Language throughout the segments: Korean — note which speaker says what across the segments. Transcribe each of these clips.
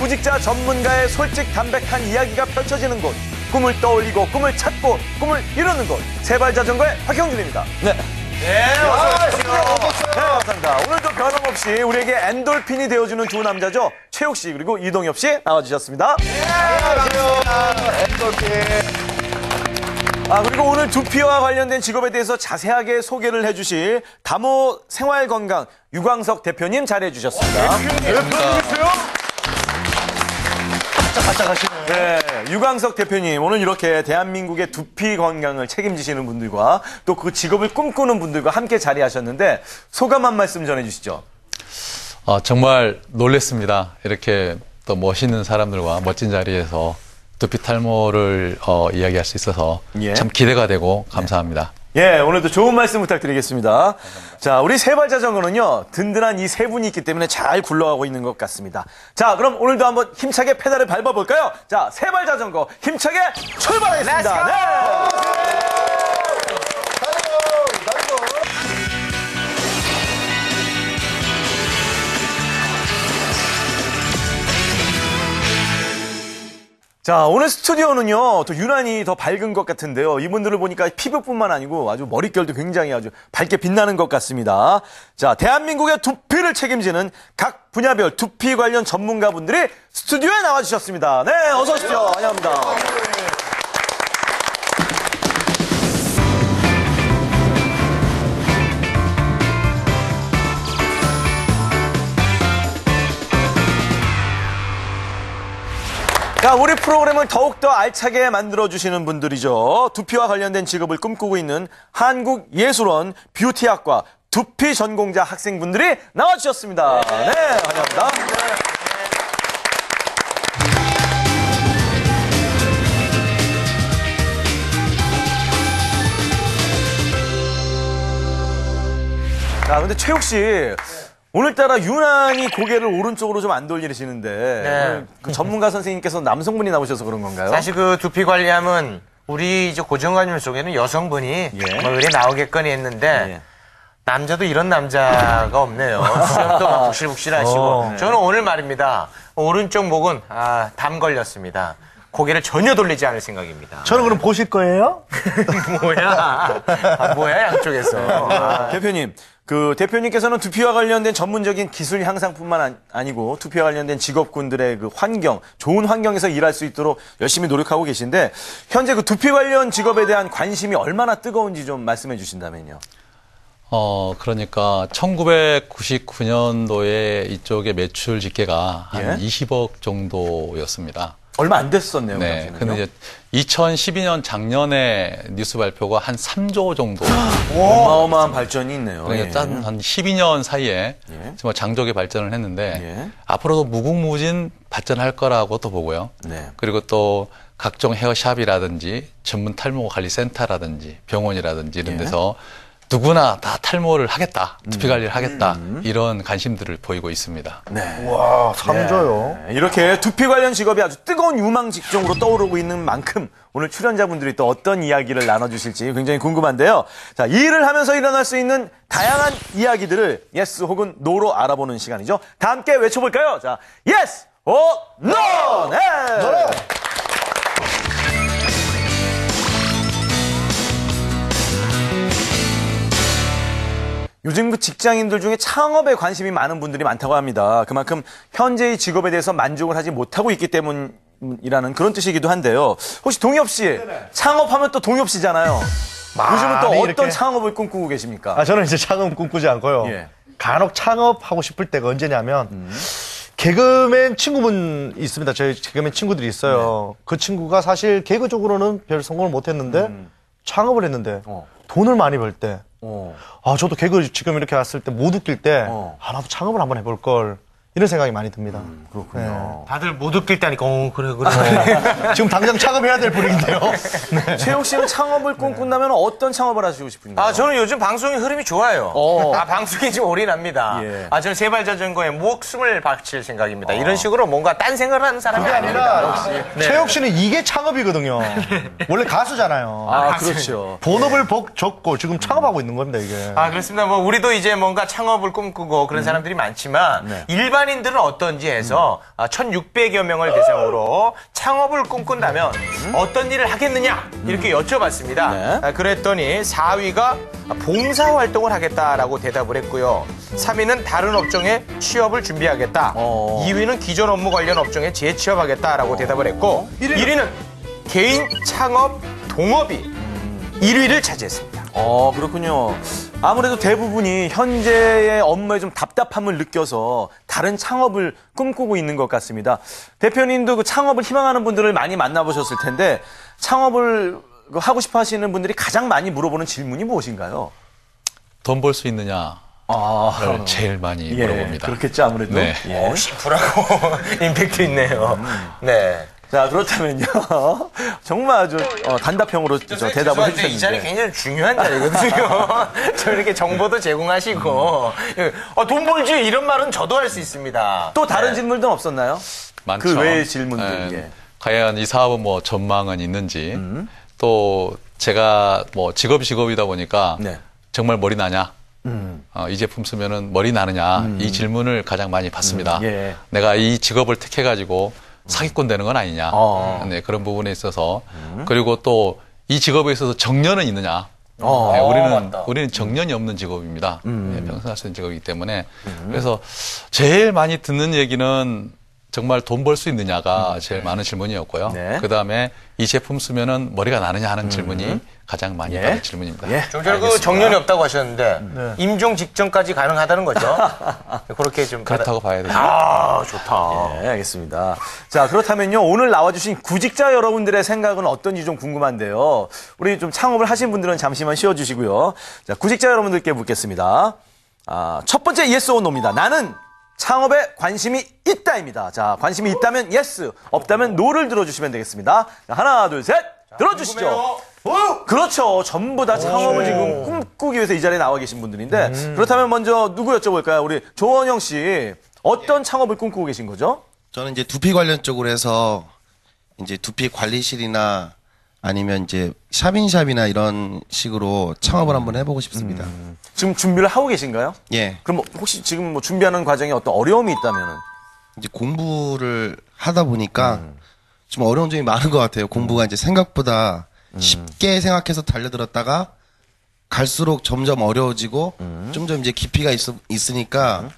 Speaker 1: 구직자 전문가의 솔직 담백한 이야기가 펼쳐지는 곳. 꿈을 떠올리고 꿈을 찾고 꿈을 이루는 곳. 세발자전거의 박형준입니다. 네.
Speaker 2: 네, 어서오세요.
Speaker 1: 네, 감사합니다. 오늘도 변함없이 우리에게 엔돌핀이 되어주는 두 남자죠. 최욱 씨 그리고 이동엽 씨 나와주셨습니다.
Speaker 2: 네, 반갑습니다. 엔돌핀.
Speaker 1: 그리고 오늘 두피와 관련된 직업에 대해서 자세하게 소개를 해주실 다모 생활건강 유광석 대표님 잘해주셨습니다.
Speaker 2: 대표님이세요? 바짝 하시네요.
Speaker 1: 네, 유광석 대표님 오늘 이렇게 대한민국의 두피 건강을 책임지시는 분들과 또 그 직업을 꿈꾸는 분들과 함께 자리하셨는데 소감 한 말씀 전해주시죠.
Speaker 3: 정말 놀랬습니다. 이렇게 또 멋있는 사람들과 멋진 자리에서 두피 탈모를 이야기할 수 있어서 참 기대가 되고 감사합니다.
Speaker 1: 예, 오늘도 좋은 말씀 부탁드리겠습니다. 자, 우리 세발자전거는요, 든든한 이 세 분이 있기 때문에 잘 굴러가고 있는 것 같습니다. 자, 그럼 오늘도 한번 힘차게 페달을 밟아볼까요? 자, 세발자전거 힘차게 출발하겠습니다. 네. 자, 오늘 스튜디오는요, 또 유난히 더 밝은 것 같은데요. 이분들을 보니까 피부뿐만 아니고 아주 머릿결도 굉장히 아주 밝게 빛나는 것 같습니다. 자, 대한민국의 두피를 책임지는 각 분야별 두피 관련 전문가분들이 스튜디오에 나와주셨습니다. 네, 어서 오십시오. 환영합니다. 자, 우리 프로그램을 더욱더 알차게 만들어주시는 분들이죠. 두피와 관련된 직업을 꿈꾸고 있는 한국예술원 뷰티학과 두피 전공자 학생분들이 나와주셨습니다. 네, 환영합니다. 자, 근데 최욱 씨. 오늘따라 유난히 고개를 오른쪽으로 좀 안 돌리시는데 그 전문가 선생님께서 남성분이 나오셔서 그런 건가요?
Speaker 2: 사실 그 두피 관리하면 우리 이제 고정관념 속에는 여성분이 뭐 의뢰 나오겠거니 했는데 남자도 이런 남자가 없네요. 수염도 막 북실북실하시고 저는 오늘 말입니다. 오른쪽 목은 담 걸렸습니다. 고개를 전혀 돌리지 않을 생각입니다.
Speaker 4: 저는 그럼 보실 거예요?
Speaker 2: 뭐야? 뭐야 양쪽에서.
Speaker 1: 대표님. 그 대표님께서는 두피와 관련된 전문적인 기술 향상뿐만 아니고 두피와 관련된 직업군들의 그 환경, 좋은 환경에서 일할 수 있도록 열심히 노력하고 계신데 현재 그 두피 관련 직업에 대한 관심이 얼마나 뜨거운지 좀 말씀해 주신다면요.
Speaker 3: 그러니까 1999년도에 이쪽의 매출 집계가 한 20억 정도였습니다.
Speaker 1: 얼마 안 됐었네요.
Speaker 3: 네. 근데 이제 2012년 작년에 뉴스 발표가 한 3조 정도.
Speaker 1: 어마어마한 발전이 있네요.
Speaker 3: 그러니까 한 12년 사이에 정말 장족의 발전을 했는데 앞으로도 무궁무진 발전할 거라고 또 보고요. 그리고 또 각종 헤어샵이라든지 전문 탈모 관리 센터라든지 병원이라든지 이런 데서 누구나 다 탈모를 하겠다, 두피 관리를 하겠다, 이런 관심들을 보이고 있습니다.
Speaker 4: 네. 와, 3조요.
Speaker 1: 네. 이렇게 두피 관련 직업이 아주 뜨거운 유망 직종으로 떠오르고 있는 만큼 오늘 출연자분들이 또 어떤 이야기를 나눠주실지 굉장히 궁금한데요. 자, 이 일을 하면서 일어날 수 있는 다양한 이야기들을 yes 혹은 no로 알아보는 시간이죠. 다 함께 외쳐볼까요? 자, yes or no! 네! 요즘 그 직장인들 중에 창업에 관심이 많은 분들이 많다고 합니다. 그만큼 현재의 직업에 대해서 만족을 하지 못하고 있기 때문이라는 그런 뜻이기도 한데요. 혹시 동엽 씨, 창업하면 또 동엽 씨잖아요. 요즘은 또 어떤
Speaker 4: 이렇게...
Speaker 1: 창업을 꿈꾸고 계십니까?
Speaker 4: 저는 이제 창업 꿈꾸지 않고요. 간혹 창업하고 싶을 때가 언제냐면 개그맨 친구분 있습니다. 저희 개그맨 친구들이 있어요. 그 친구가 사실 개그적으로는 별 성공을 못했는데 창업을 했는데 돈을 많이 벌 때 저도 개그 지금 이렇게 왔을 때 못 웃길 때 나도 창업을 한번 해볼 걸 이런 생각이 많이 듭니다.
Speaker 1: 그렇군요.
Speaker 4: 네.
Speaker 2: 다들 못 웃길 때니까 그래.
Speaker 4: 지금 당장 창업해야 될 분위기인데요.
Speaker 1: 네. 최욱 씨는 창업을 꿈꾼다면 어떤 창업을 하시고 싶은가요?
Speaker 2: 저는 요즘 방송의 흐름이 좋아요. 방송에 지금 올인합니다. 저는 세발자전거에 목숨을 바칠 생각입니다. 이런 식으로 뭔가 딴 생각을 하는 사람이 아닙니다.
Speaker 4: 최욱 씨는 이게 창업이거든요. 원래 가수잖아요.
Speaker 1: 그렇죠.
Speaker 4: 본업을 접고 지금 창업하고 있는 겁니다, 이게.
Speaker 2: 그렇습니다. 뭐 우리도 이제 뭔가 창업을 꿈꾸고 그런 사람들이 많지만 일반 일반인들은 어떤지 해서 1,600여 명을 대상으로 창업을 꿈꾼다면 어떤 일을 하겠느냐 이렇게 여쭤봤습니다.
Speaker 1: 네.
Speaker 2: 그랬더니 4위가 봉사활동을 하겠다라고 대답을 했고요. 3위는 다른 업종에 취업을 준비하겠다. 2위는 기존 업무 관련 업종에 재취업하겠다라고 대답을 했고 1위는 개인 창업 동업이 1위를 차지했습니다.
Speaker 1: 그렇군요. 아무래도 대부분이 현재의 업무에 좀 답답함을 느껴서 다른 창업을 꿈꾸고 있는 것 같습니다. 대표님도 그 창업을 희망하는 분들을 많이 만나보셨을 텐데 창업을 하고 싶어 하시는 분들이 가장 많이 물어보는 질문이 무엇인가요?
Speaker 3: 돈 벌 수 있느냐를 제일 많이 물어봅니다.
Speaker 1: 그렇겠죠, 아무래도.
Speaker 3: 네.
Speaker 2: 심플하고 임팩트 있네요. 네.
Speaker 1: 자, 그렇다면요. 정말 아주 단답형으로 대답을 해주셨는데.
Speaker 2: 이 자리 굉장히 중요한 자리거든요. 저 이렇게 정보도 제공하시고 돈 벌지 이런 말은 저도 할 수 있습니다.
Speaker 1: 또 다른 질문도 없었나요?
Speaker 3: 많죠.
Speaker 1: 그 외의 질문들. 예.
Speaker 3: 과연 이 사업은 뭐 전망은 있는지 또 제가 뭐 직업이다 보니까
Speaker 1: 네.
Speaker 3: 정말 머리 나냐? 이 제품 쓰면은 머리 나느냐? 이 질문을 가장 많이 받습니다.
Speaker 1: 예.
Speaker 3: 내가 이 직업을 택해가지고 사기꾼 되는 건 아니냐. 네, 그런 부분에 있어서. 그리고 또 이 직업에 있어서 정년은 있느냐. 네, 우리는 정년이 없는 직업입니다. 네, 평생 할 수 있는 직업이기 때문에. 그래서 제일 많이 듣는 얘기는 정말 돈 벌 수 있느냐가 제일 많은 질문이었고요.
Speaker 1: 네.
Speaker 3: 그 다음에 이 제품 쓰면은 머리가 나느냐 하는 질문이 가장 많이 받는 질문입니다.
Speaker 1: 예.
Speaker 2: 좀 전에 그 정년이 없다고 하셨는데 임종 직전까지 가능하다는 거죠? 그렇게 좀
Speaker 3: 그렇다고 봐야 되죠.
Speaker 2: 좋다.
Speaker 1: 네, 알겠습니다. 자, 그렇다면요. 오늘 나와주신 구직자 여러분들의 생각은 어떤지 좀 궁금한데요. 우리 좀 창업을 하신 분들은 잠시만 쉬어주시고요. 자, 구직자 여러분들께 묻겠습니다. 첫 번째 yes or no입니다. 나는 창업에 관심이 있다입니다. 자, 관심이 있다면 yes, 없다면 no를 들어주시면 되겠습니다. 자, 하나, 둘, 셋, 들어주시죠. 그렇죠. 전부 다 창업을 지금 꿈꾸기 위해서 이 자리에 나와 계신 분들인데 그렇다면 먼저 누구 여쭤볼까요? 우리 조원영 씨, 어떤 창업을 꿈꾸고 계신 거죠?
Speaker 5: 저는 이제 두피 관련 쪽으로 해서 이제 두피 관리실이나 아니면 이제 샵인샵이나 이런 식으로 창업을 한번 해보고 싶습니다.
Speaker 1: 지금 준비를 하고 계신가요?
Speaker 5: 예.
Speaker 1: 그럼 뭐 혹시 지금 뭐 준비하는 과정에 어떤 어려움이 있다면은?
Speaker 5: 이제 공부를 하다 보니까 좀 어려운 점이 많은 것 같아요. 공부가 이제 생각보다 쉽게 생각해서 달려들었다가 갈수록 점점 어려워지고 점점 이제 깊이가 있으니까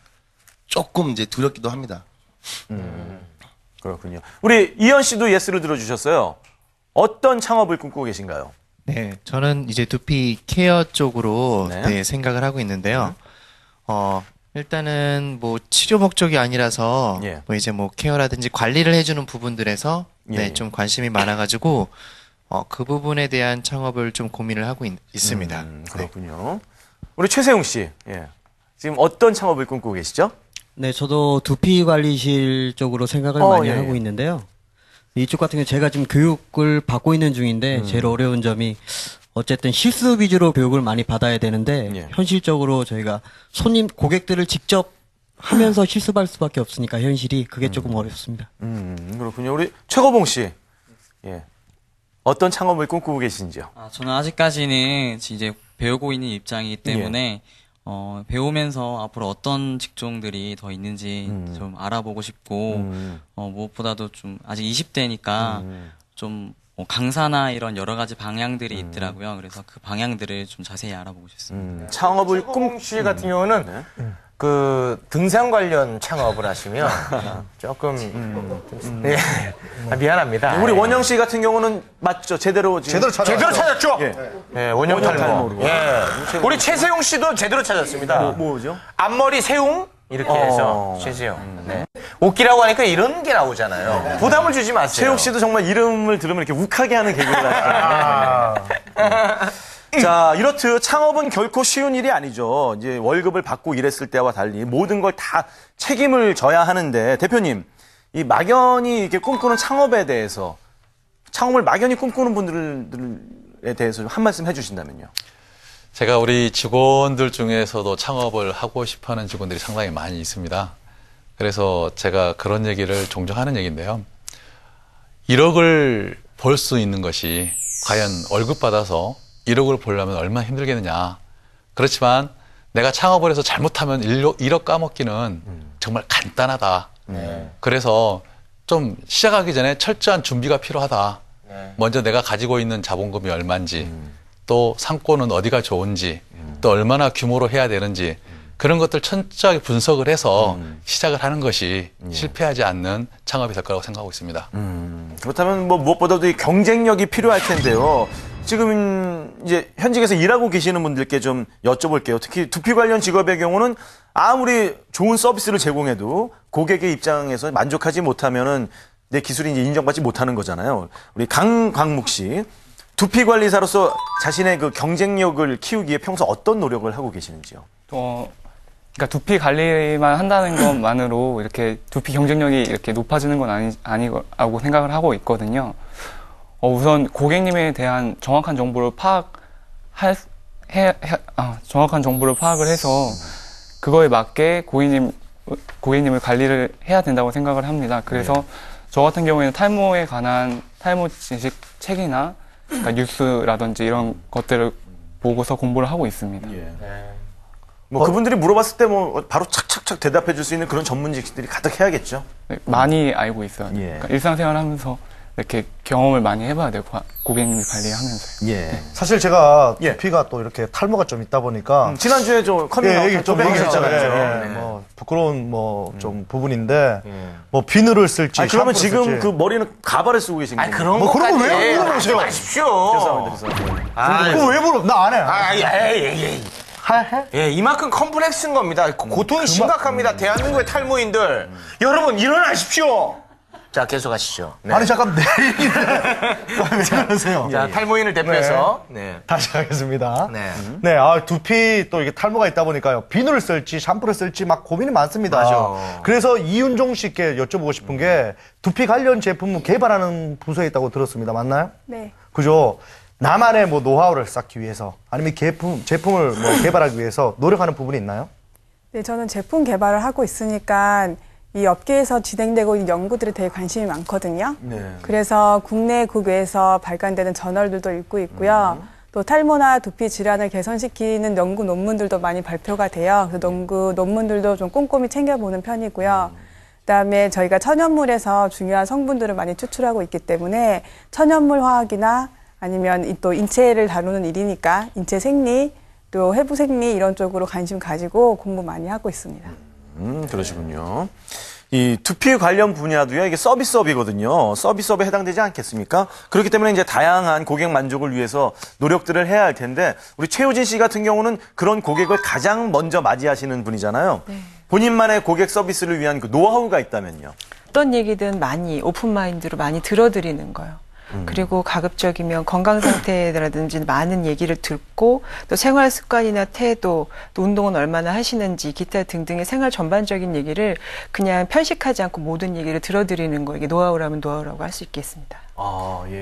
Speaker 5: 조금 이제 두렵기도 합니다.
Speaker 1: 그렇군요. 우리 이현 씨도 예스를 들어주셨어요. 어떤 창업을 꿈꾸고 계신가요?
Speaker 6: 네, 저는 이제 두피 케어 쪽으로
Speaker 1: 네.
Speaker 6: 생각을 하고 있는데요. 일단은 뭐 치료 목적이 아니라서
Speaker 1: 예.
Speaker 6: 뭐 이제 뭐 케어라든지 관리를 해주는 부분들에서
Speaker 1: 예.
Speaker 6: 좀 관심이 많아가지고 그 부분에 대한 창업을 좀 고민을 하고 있습니다.
Speaker 1: 그렇군요. 우리 최세웅 씨, 예. 지금 어떤 창업을 꿈꾸고 계시죠?
Speaker 7: 네, 저도 두피 관리실 쪽으로 생각을 많이
Speaker 1: 예,
Speaker 7: 하고
Speaker 1: 예.
Speaker 7: 있는데요. 이쪽 같은 경우 제가 지금 교육을 받고 있는 중인데 제일 어려운 점이 어쨌든 실습 위주로 교육을 많이 받아야 되는데
Speaker 1: 예.
Speaker 7: 현실적으로 저희가 고객들을 직접 하면서 실습할 수밖에 없으니까 현실이 그게 조금 어렵습니다.
Speaker 1: 그렇군요. 우리 최거봉 씨, 예. 어떤 창업을 꿈꾸고 계신지요?
Speaker 8: 저는 아직까지는 이제 배우고 있는 입장이기 때문에 배우면서 앞으로 어떤 직종들이 더 있는지 좀 알아보고 싶고 무엇보다도 좀 아직 20대니까 좀 강사나 이런 여러 가지 방향들이 있더라고요. 그래서 그 방향들을 좀 자세히 알아보고 싶습니다.
Speaker 1: 창업을
Speaker 2: 최고봉 씨 같은 경우는 그 등산 관련 창업을 하시면 조금 예. 미안합니다.
Speaker 1: 우리 원영 씨 같은 경우는 맞죠? 제대로
Speaker 2: 찾았죠?
Speaker 1: 예.
Speaker 2: 예, 원형 탈모.
Speaker 1: 탈모로.
Speaker 2: 예. 우리 최세용 씨도 제대로 찾았습니다.
Speaker 1: 뭐죠?
Speaker 2: 앞머리 세웅 이렇게 해서 최세용. 네. 웃기라고 하니까 이런 게 나오잖아요. 부담을 주지 마세요.
Speaker 1: 최욱 씨도 정말 이름을 들으면 이렇게 욱하게 하는 개그를 하시거든요. 자, 이렇듯 창업은 결코 쉬운 일이 아니죠. 이제 월급을 받고 일했을 때와 달리 모든 걸 다 책임을 져야 하는데 대표님, 이 막연히 이렇게 꿈꾸는 창업에 대해서 창업을 막연히 꿈꾸는 분들에 대해서 한 말씀 해주신다면요.
Speaker 3: 제가 우리 직원들 중에서도 창업을 하고 싶어하는 직원들이 상당히 많이 있습니다. 그래서 제가 그런 얘기를 종종 하는 얘기인데요. 1억을 벌 수 있는 것이 과연 월급 받아서 1억을 벌려면 얼마나 힘들겠느냐. 그렇지만 내가 창업을 해서 잘못하면 1억 까먹기는 정말 간단하다. 그래서 좀 시작하기 전에 철저한 준비가 필요하다. 먼저 내가 가지고 있는 자본금이 얼마인지, 또 상권은 어디가 좋은지, 또 얼마나 규모로 해야 되는지, 그런 것들 철저하게 분석을 해서 시작을 하는 것이 실패하지 않는 창업이 될 거라고 생각하고 있습니다.
Speaker 1: 그렇다면 뭐 무엇보다도 이 경쟁력이 필요할 텐데요. 지금 이제 현직에서 일하고 계시는 분들께 좀 여쭤볼게요. 특히 두피 관련 직업의 경우는 아무리 좋은 서비스를 제공해도 고객의 입장에서 만족하지 못하면은 내 기술이 이제 인정받지 못하는 거잖아요. 우리 강광묵 씨, 두피 관리사로서 자신의 그 경쟁력을 키우기에 평소 어떤 노력을 하고 계시는지요?
Speaker 9: 그러니까 두피 관리만 한다는 것만으로 이렇게 두피 경쟁력이 이렇게 높아지는 건 아니라고 생각을 하고 있거든요. 우선 고객님에 대한 정확한 정보를 정확한 정보를 파악을 해서 그거에 맞게 고객님을 관리를 해야 된다고 생각을 합니다. 그래서 저 같은 경우에는 탈모에 관한 탈모 지식 책이나 그러니까 뉴스라든지 이런 것들을 보고서 공부를 하고 있습니다.
Speaker 1: 뭐 그분들이 물어봤을 때 뭐 바로 착착착 대답해 줄 수 있는 그런 전문 지식들이 가득해야겠죠.
Speaker 9: 네, 많이 알고 있어요. 그러니까 일상생활 하면서 이렇게 경험을 많이 해봐야 돼요. 고객님을 관리하면서요.
Speaker 4: 사실 제가 두피가 또 이렇게 탈모가 좀 있다 보니까
Speaker 1: 지난주에 좀 커밍아웃
Speaker 4: 좀 얘기했잖아요. 뭐 부끄러운 좀 부분인데 뭐 비누를 쓸지.
Speaker 1: 그러면
Speaker 4: 샴푸를
Speaker 1: 지금
Speaker 4: 쓸지.
Speaker 1: 그 머리는 가발을 쓰고 계신 거예요?
Speaker 2: 그런
Speaker 4: 뭐 그런
Speaker 2: 것까지
Speaker 4: 거왜 물어보세요?
Speaker 2: 마십시오.
Speaker 4: 그거 왜 물어? 나 안 해.
Speaker 2: 이만큼 컴플렉스인 겁니다. 고통이 심각합니다. 대한민국의 탈모인들. 여러분, 일어나십시오! 자, 계속하시죠. 네.
Speaker 4: 아니 잠깐 내일이래. 왜 그러세요?
Speaker 2: 자, 탈모인을 대표해서.
Speaker 4: 다시 하겠습니다.
Speaker 2: 네.
Speaker 4: 두피 또 이게 탈모가 있다 보니까요. 비누를 쓸지 샴푸를 쓸지 막 고민이 많습니다.
Speaker 2: 맞아.
Speaker 4: 그래서 이윤종 씨께 여쭤보고 싶은 게 두피 관련 제품을 개발하는 부서에 있다고 들었습니다. 맞나요?
Speaker 10: 네.
Speaker 4: 그죠? 나만의 뭐 노하우를 쌓기 위해서 아니면 제품을 뭐 개발하기 위해서 노력하는 부분이 있나요?
Speaker 10: 네, 저는 제품 개발을 하고 있으니까 이 업계에서 진행되고 있는 연구들에 되게 관심이 많거든요. 그래서 국내 국외에서 발간되는 저널들도 읽고 있고요. 또 탈모나 두피 질환을 개선시키는 연구 논문들도 많이 발표가 돼요. 그래서 연구 논문들도 좀 꼼꼼히 챙겨보는 편이고요. 그다음에 저희가 천연물에서 중요한 성분들을 많이 추출하고 있기 때문에 천연물 화학이나 아니면 또 인체를 다루는 일이니까 인체 생리, 또 해부 생리 이런 쪽으로 관심 가지고 공부 많이 하고 있습니다.
Speaker 1: 그러시군요. 이 두피 관련 분야도요, 이게 서비스업이거든요. 서비스업에 해당되지 않겠습니까? 그렇기 때문에 이제 다양한 고객 만족을 위해서 노력들을 해야 할 텐데, 우리 최효진 씨 같은 경우는 그런 고객을 가장 먼저 맞이하시는 분이잖아요. 본인만의 고객 서비스를 위한 그 노하우가 있다면요.
Speaker 11: 어떤 얘기든 많이 오픈마인드로 많이 들어드리는 거예요. 그리고 가급적이면 건강 상태라든지 많은 얘기를 듣고 또 생활 습관이나 태도, 또 운동은 얼마나 하시는지 기타 등등의 생활 전반적인 얘기를 그냥 편식하지 않고 모든 얘기를 들어드리는 거, 이게 노하우라면 노하우라고 할 수 있겠습니다.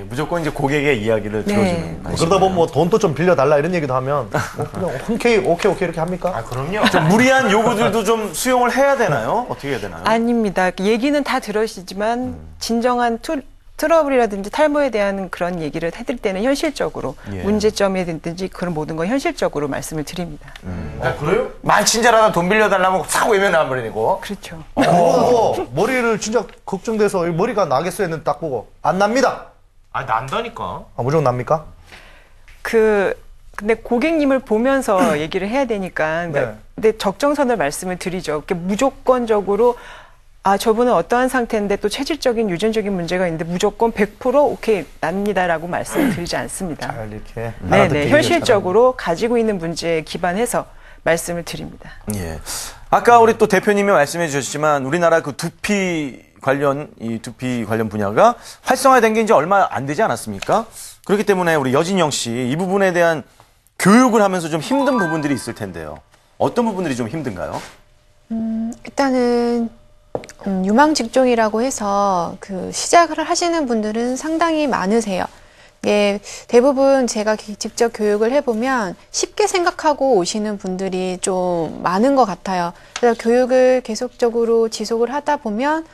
Speaker 1: 무조건 이제 고객의 이야기를 들어주는 거죠.
Speaker 4: 그러다 보면 뭐 돈도 좀 빌려달라 이런 얘기도 하면 그냥 흔쾌히 오케이 이렇게 합니까?
Speaker 2: 그럼요.
Speaker 1: 좀 무리한 요구들도 좀 수용을 해야 되나요? 어떻게 해야 되나요?
Speaker 11: 아닙니다. 얘기는 다 들으시지만 진정한 트러블이라든지 탈모에 대한 그런 얘기를 해드릴 때는 현실적으로 문제점이든지 그런 모든 거 현실적으로 말씀을 드립니다.
Speaker 2: 그래요? 말 친절하다 돈 빌려달라면 싹 외면해버리고.
Speaker 11: 그렇죠.
Speaker 4: 머리를 진짜 걱정돼서 머리가 나겠어 했는데 딱 보고 안 납니다.
Speaker 2: 난다니까.
Speaker 4: 무조건 납니까?
Speaker 11: 근데 고객님을 보면서 얘기를 해야 되니까 근데 적정선을 말씀을 드리죠. 이렇게 무조건적으로 저분은 어떠한 상태인데 또 체질적인 유전적인 문제가 있는데 무조건 100% 오케이 납니다라고 말씀을 드리지 않습니다.
Speaker 4: 잘 이렇게.
Speaker 11: 네네. 현실적으로 가지고 있는 문제에 기반해서 말씀을 드립니다.
Speaker 1: 아까 우리 또 대표님이 말씀해 주셨지만 우리나라 그 두피 관련 분야가 활성화된 게 이제 얼마 안 되지 않았습니까? 그렇기 때문에 우리 여진영 씨 이 부분에 대한 교육을 하면서 좀 힘든 부분들이 있을 텐데요. 어떤 부분들이 좀 힘든가요?
Speaker 12: 일단은 유망 직종이라고 해서 시작을 하시는 분들은 상당히 많으세요. 대부분 제가 직접 교육을 해보면 쉽게 생각하고 오시는 분들이 좀 많은 것 같아요. 그래서 교육을 계속적으로 지속을 하다 보면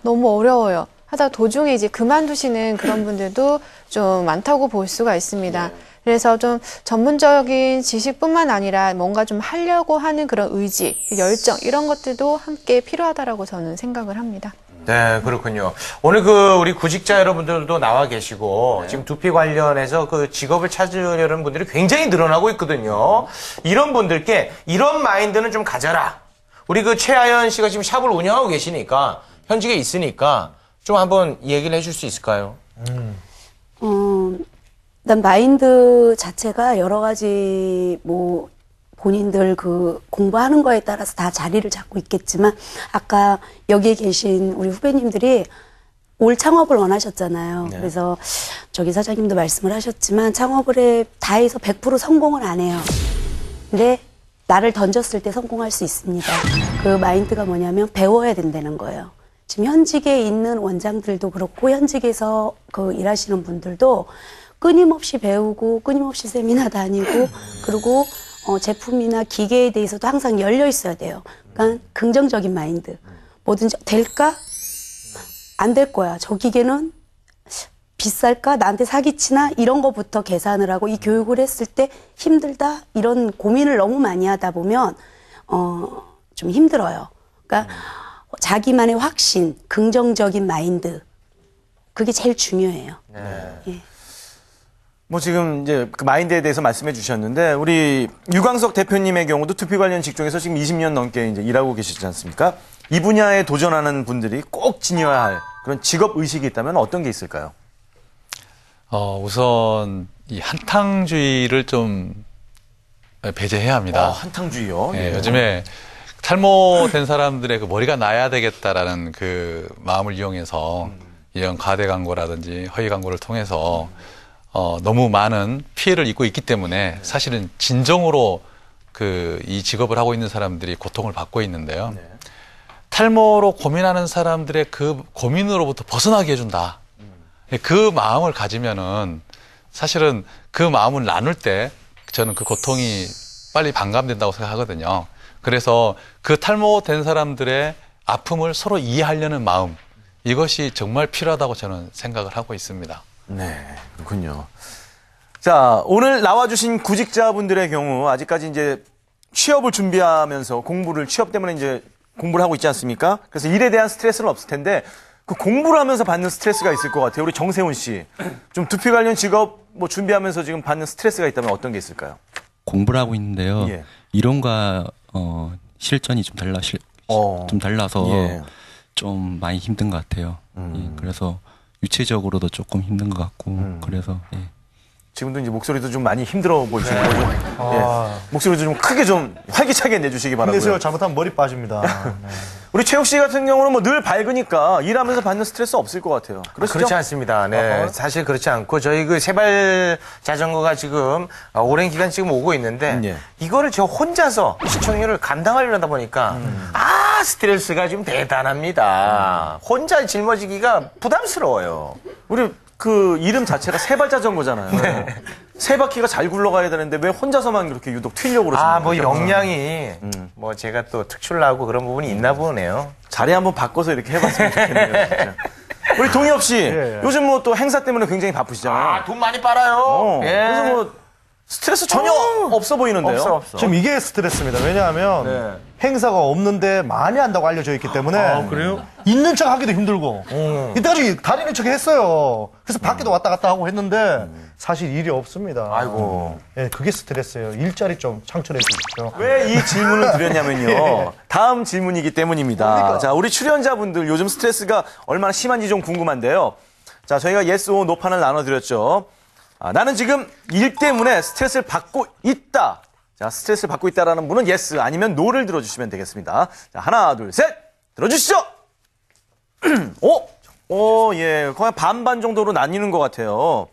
Speaker 12: 너무 어려워요. 하다 도중에 이제 그만두시는 그런 분들도 좀 많다고 볼 수가 있습니다. 그래서 좀 전문적인 지식뿐만 아니라 뭔가 좀 하려고 하는 그런 의지, 열정 이런 것들도 함께 필요하다라고 저는 생각을 합니다.
Speaker 2: 네, 그렇군요. 오늘 우리 구직자 여러분들도 나와 계시고, 지금 두피 관련해서 그 직업을 찾으려는 분들이 굉장히 늘어나고 있거든요. 이런 분들께 이런 마인드는 좀 가져라. 우리 최하연 씨가 지금 샵을 운영하고 계시니까, 현직에 있으니까, 좀 한번 얘기를 해줄 수 있을까요?
Speaker 13: 일단 마인드 자체가 여러 가지 본인들 공부하는 거에 따라서 다 자리를 잡고 있겠지만 아까 여기에 계신 우리 후배님들이 올 창업을 원하셨잖아요. 네. 그래서 저기 사장님도 말씀을 하셨지만 창업을 다 해서 100% 성공을 안 해요. 근데 나를 던졌을 때 성공할 수 있습니다. 그 마인드가 뭐냐면 배워야 된다는 거예요. 지금 현직에 있는 원장들도 그렇고 현직에서 일하시는 분들도 끊임없이 배우고 끊임없이 세미나 다니고 그리고 제품이나 기계에 대해서도 항상 열려 있어야 돼요. 그러니까 긍정적인 마인드. 뭐든지 될까? 안 될 거야. 저 기계는 비쌀까? 나한테 사기치나? 이런 거부터 계산을 하고 이 교육을 했을 때 힘들다? 이런 고민을 너무 많이 하다 보면 좀 힘들어요. 그러니까 자기만의 확신, 긍정적인 마인드. 그게 제일 중요해요.
Speaker 1: 네.
Speaker 13: 예.
Speaker 1: 지금 이제 그 마인드에 대해서 말씀해 주셨는데, 우리 유광석 대표님의 경우도 두피 관련 직종에서 지금 20년 넘게 이제 일하고 계시지 않습니까? 이 분야에 도전하는 분들이 꼭 지녀야 할 그런 직업 의식이 있다면 어떤 게 있을까요?
Speaker 3: 우선 이 한탕주의를 좀 배제해야 합니다.
Speaker 1: 한탕주의요?
Speaker 3: 네, 요즘에 탈모된 사람들의 머리가 나야 되겠다라는 그 마음을 이용해서 이런 과대 광고라든지 허위 광고를 통해서 너무 많은 피해를 입고 있기 때문에 사실은 진정으로 이 직업을 하고 있는 사람들이 고통을 받고 있는데요. 네. 탈모로 고민하는 사람들의 그 고민으로부터 벗어나게 해준다. 그 마음을 가지면은 사실은 그 마음을 나눌 때 저는 그 고통이 빨리 반감된다고 생각하거든요. 그래서 그 탈모된 사람들의 아픔을 서로 이해하려는 마음, 이것이 정말 필요하다고 저는 생각을 하고 있습니다.
Speaker 1: 네, 그렇군요. 자, 오늘 나와주신 구직자분들의 경우 아직까지 이제 취업을 준비하면서 취업 때문에 이제 공부를 하고 있지 않습니까? 그래서 일에 대한 스트레스는 없을 텐데 그 공부를 하면서 받는 스트레스가 있을 것 같아요. 우리 정세훈 씨, 좀 두피 관련 직업 준비하면서 지금 받는 스트레스가 있다면 어떤 게 있을까요?
Speaker 14: 공부를 하고 있는데요.
Speaker 1: 예.
Speaker 14: 이론과 실전이 좀 달라서
Speaker 1: 예.
Speaker 14: 좀 많이 힘든 것 같아요. 예, 그래서 유체적으로도 조금 힘든 것 같고 그래서 예.
Speaker 1: 지금도 이제 목소리도 좀 많이 힘들어 보이시는 거죠? 예. 목소리도 좀 크게 좀 활기차게 내주시기 바라고요.
Speaker 4: 힘내세요. 잘못하면 머리 빠집니다. 네.
Speaker 1: 우리 최욱 씨 같은 경우는 늘 밝으니까 일하면서 받는 스트레스 없을 것 같아요. 그렇죠?
Speaker 2: 그렇지 않습니다. 네. 사실 그렇지 않고 저희 세발 자전거가 지금 오랜 기간 지금 오고 있는데
Speaker 1: 예.
Speaker 2: 이거를 저 혼자서 시청률을 감당하려다 보니까 스트레스가 좀 대단합니다. 혼자 짊어지기가 부담스러워요.
Speaker 1: 우리 이름 자체가 세발 자전거잖아요.
Speaker 2: 네.
Speaker 1: 세 바퀴가 잘 굴러가야 되는데 왜 혼자서만 그렇게 유독 튀려고 그러시나요?
Speaker 2: 역량이 제가 또 특출나고 그런 부분이 있나 보네요.
Speaker 1: 자리 한번 바꿔서 이렇게 해봤으면 좋겠네요. 진짜. 우리 동엽 씨, 요즘 또 행사 때문에 굉장히 바쁘시잖아요.
Speaker 2: 돈 많이 빨아요.
Speaker 1: 그래서 스트레스 전혀 없어 보이는데요.
Speaker 2: 없어.
Speaker 4: 지금 이게 스트레스입니다. 왜냐하면 행사가 없는데 많이 한다고 알려져 있기 때문에
Speaker 2: 그래요?
Speaker 4: 있는 척 하기도 힘들고 이때까지 다니는 척 했어요. 그래서 밖에도 왔다 갔다 하고 했는데 사실 일이 없습니다.
Speaker 2: 아이고.
Speaker 4: 네, 그게 스트레스예요. 일자리 좀 창출해 주십시오.
Speaker 1: 왜 이 질문을 드렸냐면요. 다음 질문이기 때문입니다.
Speaker 4: 그러니까.
Speaker 1: 자, 우리 출연자분들 요즘 스트레스가 얼마나 심한지 좀 궁금한데요. 자, 저희가 yes, or no 판을 나눠드렸죠. 나는 지금 일 때문에 스트레스를 받고 있다. 자, 스트레스를 받고 있다라는 분은 yes 아니면 no를 들어주시면 되겠습니다. 자, 하나, 둘, 셋! 들어주시죠! 예. 거의 반반 정도로 나뉘는 것 같아요.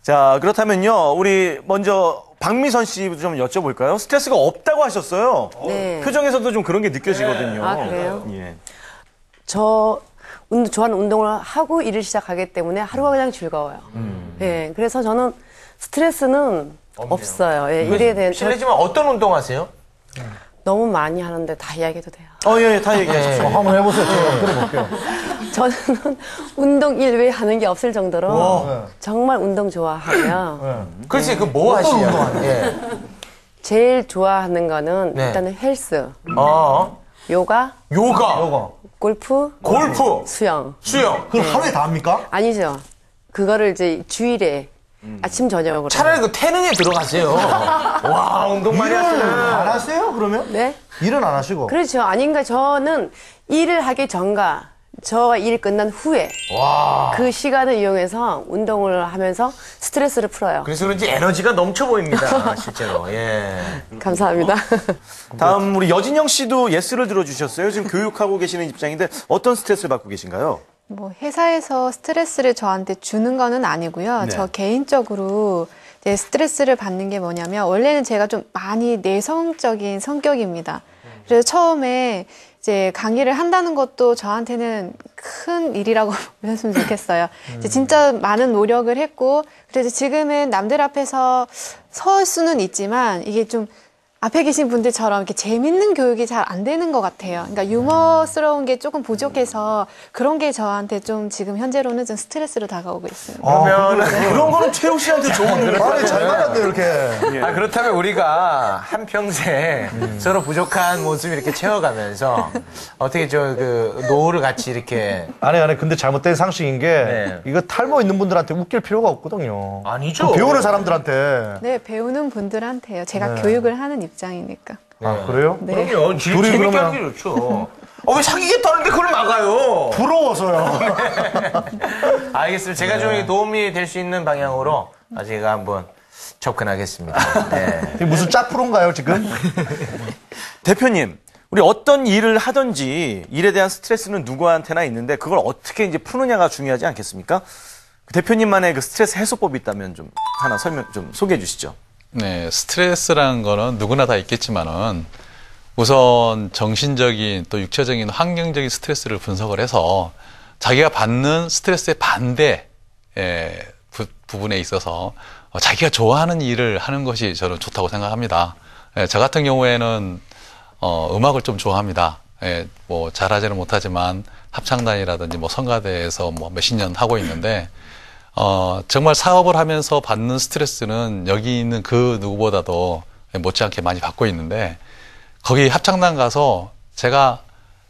Speaker 1: 자, 그렇다면요. 우리 먼저 박미선 씨 좀 여쭤볼까요? 스트레스가 없다고 하셨어요.
Speaker 15: 네.
Speaker 1: 표정에서도 좀 그런 게 느껴지거든요.
Speaker 15: 아, 그래요?
Speaker 1: 예.
Speaker 15: 좋아하는 운동을 하고 일을 시작하기 때문에 하루가 그냥 즐거워요. 예, 그래서 저는 스트레스는 없어요. 예, 일에 대한.
Speaker 2: 실례지만 어떤 운동 하세요?
Speaker 15: 너무 많이 하는데 다 이야기해도 돼요.
Speaker 1: 예, 다 얘기하십시오.
Speaker 4: 한번 해보세요. 제가 들어볼게요.
Speaker 15: 저는 운동 일 외에 하는 게 없을 정도로 정말 운동 좋아하고요.
Speaker 2: 글쎄, 그 뭐 하시냐고. 예.
Speaker 15: 제일 좋아하는 거는
Speaker 2: 네.
Speaker 15: 일단은 헬스,
Speaker 2: 요가,
Speaker 15: 골프, 수영.
Speaker 4: 그걸 하루에 다 합니까?
Speaker 15: 아니죠. 그거를 이제 주일에 아침 저녁으로.
Speaker 2: 차라리 그 태능에 들어가세요. 와, 운동 많이
Speaker 4: 일은
Speaker 2: 하시네.
Speaker 4: 안 하세요, 그러면?
Speaker 15: 네?
Speaker 4: 일은 안 하시고.
Speaker 15: 그렇죠. 아닌가 저는 일을 하기 전과 저가 일 끝난 후에 그 시간을 이용해서 운동을 하면서 스트레스를 풀어요.
Speaker 2: 그래서 그런지 에너지가 넘쳐 보입니다, 실제로. 예.
Speaker 15: 감사합니다.
Speaker 1: 다음 우리 여진영 씨도 예스를 들어주셨어요. 지금 교육하고 계시는 입장인데 어떤 스트레스를 받고 계신가요?
Speaker 12: 뭐 회사에서 스트레스를 저한테 주는 거는 아니고요.
Speaker 1: 네.
Speaker 12: 저 개인적으로 이제 스트레스를 받는 게 뭐냐면 원래는 제가 좀 많이 내성적인 성격입니다. 그래서 처음에 이제 강의를 한다는 것도 저한테는 큰 일이라고 보셨으면 좋겠어요. 이제 진짜 많은 노력을 했고 그래서 지금은 남들 앞에서 설 수는 있지만 이게 좀 앞에 계신 분들처럼 이렇게 재밌는 교육이 잘 안 되는 것 같아요. 그러니까 유머스러운 게 조금 부족해서 그런 게 저한테 좀 지금 현재로는 좀 스트레스로 다가오고 있어요.
Speaker 2: 그러면
Speaker 1: 그런 거는 최욱 씨한테 좋은 일을
Speaker 4: 말이 잘 맞았네요, 이렇게.
Speaker 2: 아, 그렇다면 우리가 한평생 서로 부족한 모습 이렇게 채워가면서 어떻게 그 노후를 같이 이렇게.
Speaker 4: 아니, 근데 잘못된 상식인 게 이거 탈모 있는 분들한테 웃길 필요가 없거든요.
Speaker 2: 아니죠.
Speaker 4: 배우는 사람들한테.
Speaker 12: 네, 배우는 분들한테요. 제가
Speaker 4: 네.
Speaker 12: 교육을 하는 입장이니까.
Speaker 4: 아, 그래요?
Speaker 12: 네.
Speaker 2: 그럼요.
Speaker 4: 둘이
Speaker 2: 재밌게
Speaker 4: 그러면-
Speaker 2: 하는 게 좋죠. 왜 사귀겠다는데 그걸 막아요?
Speaker 4: 부러워서요.
Speaker 2: 알겠습니다. 제가 좀 도움이 될 수 있는 방향으로 제가 한번 접근하겠습니다. 네.
Speaker 4: 이게 무슨 짝프로인가요, 지금?
Speaker 1: 대표님, 우리 어떤 일을 하든지 일에 대한 스트레스는 누구한테나 있는데 그걸 어떻게 이제 푸느냐가 중요하지 않겠습니까? 그 대표님만의 그 스트레스 해소법이 있다면 좀 하나 좀 소개해 주시죠.
Speaker 3: 네, 스트레스라는 거는 누구나 다 있겠지만은 우선 정신적인 또 육체적인 환경적인 스트레스를 분석을 해서 자기가 받는 스트레스의 반대 부분에 있어서 자기가 좋아하는 일을 하는 것이 저는 좋다고 생각합니다. 저 같은 경우에는 음악을 좀 좋아합니다. 뭐 잘하지는 못하지만 합창단이라든지 뭐 성가대에서 뭐 몇십 년 하고 있는데 정말 사업을 하면서 받는 스트레스는 여기 있는 그 누구보다도 못지않게 많이 받고 있는데 거기 합창단 가서 제가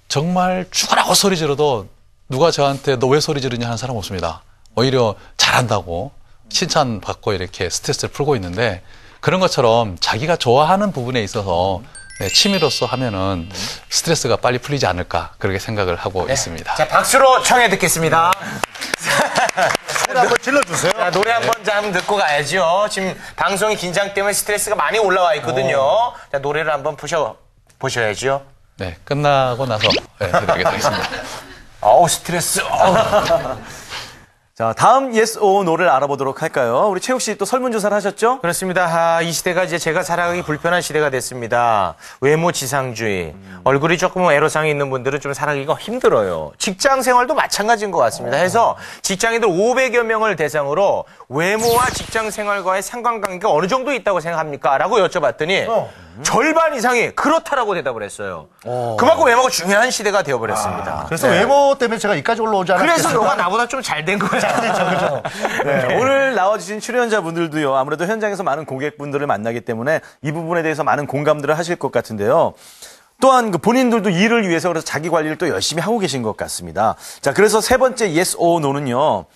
Speaker 3: 정말 죽으라고 소리 지르도 누가 저한테 너 왜 소리 지르냐 하는 사람 없습니다. 오히려 잘한다고 칭찬받고 이렇게 스트레스를 풀고 있는데 그런 것처럼 자기가 좋아하는 부분에 있어서 취미로서 하면은 스트레스가 빨리 풀리지 않을까 그렇게 생각을 하고 있습니다.
Speaker 2: 자, 박수로 청해 듣겠습니다.
Speaker 4: 노래 한번 질러주세요.
Speaker 2: 자, 노래 한번 잠 듣고 가야죠. 지금 방송이 긴장 때문에 스트레스가 많이 올라와 있거든요. 자, 노래를 한번 보셔야죠.
Speaker 3: 네, 끝나고 나서 해드리도록 하겠습니다.
Speaker 2: 어우, 스트레스.
Speaker 1: 자, 다음 yes or no를 알아보도록 할까요? 우리 최욱 씨 또 설문조사를 하셨죠?
Speaker 2: 그렇습니다. 이 시대가 이제 제가 살아가기 불편한 시대가 됐습니다. 외모 지상주의. 얼굴이 조금 애로사항이 있는 분들은 좀 살아가기가 힘들어요. 직장 생활도 마찬가지인 것 같습니다. 해서 직장인들 500여 명을 대상으로 외모와 직장 생활과의 상관관계가 어느 정도 있다고 생각합니까? 라고 여쭤봤더니 절반 이상이 그렇다라고 대답을 했어요. 그만큼 외모가 중요한 시대가 되어버렸습니다.
Speaker 4: 그래서 외모 때문에 제가 이까지 올라오지 않았겠어요.
Speaker 2: 그래서 너가 나보다 좀 잘 된 거야.
Speaker 4: 그렇죠.
Speaker 1: 네, 오늘 나와주신 출연자분들도요, 아무래도 현장에서 많은 고객분들을 만나기 때문에 이 부분에 대해서 많은 공감들을 하실 것 같은데요. 또한 그 본인들도 일을 위해서 그래서 자기 관리를 또 열심히 하고 계신 것 같습니다. 자, 그래서 세 번째 yes or no는요,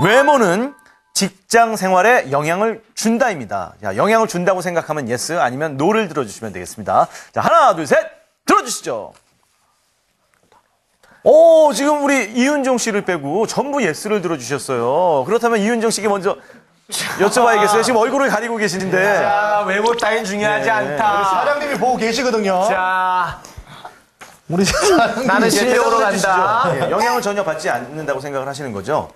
Speaker 1: 외모는 직장 생활에 영향을 준다입니다. 자, 영향을 준다고 생각하면 yes 아니면 no를 들어주시면 되겠습니다. 자, 하나, 둘, 셋, 들어주시죠. 오, 지금 우리 이윤정 씨를 빼고 전부 예스를 들어주셨어요. 그렇다면 이윤정 씨에게 먼저 여쭤봐야겠어요. 지금 얼굴을 가리고 계시는데.
Speaker 2: 자, 외모 따윈 중요하지 않다.
Speaker 4: 우리 사장님이 보고 계시거든요.
Speaker 2: 자,
Speaker 4: 우리 사장님
Speaker 2: 나는 실력으로 간다.
Speaker 1: 예, 영향을 전혀 받지 않는다고 생각을 하시는 거죠?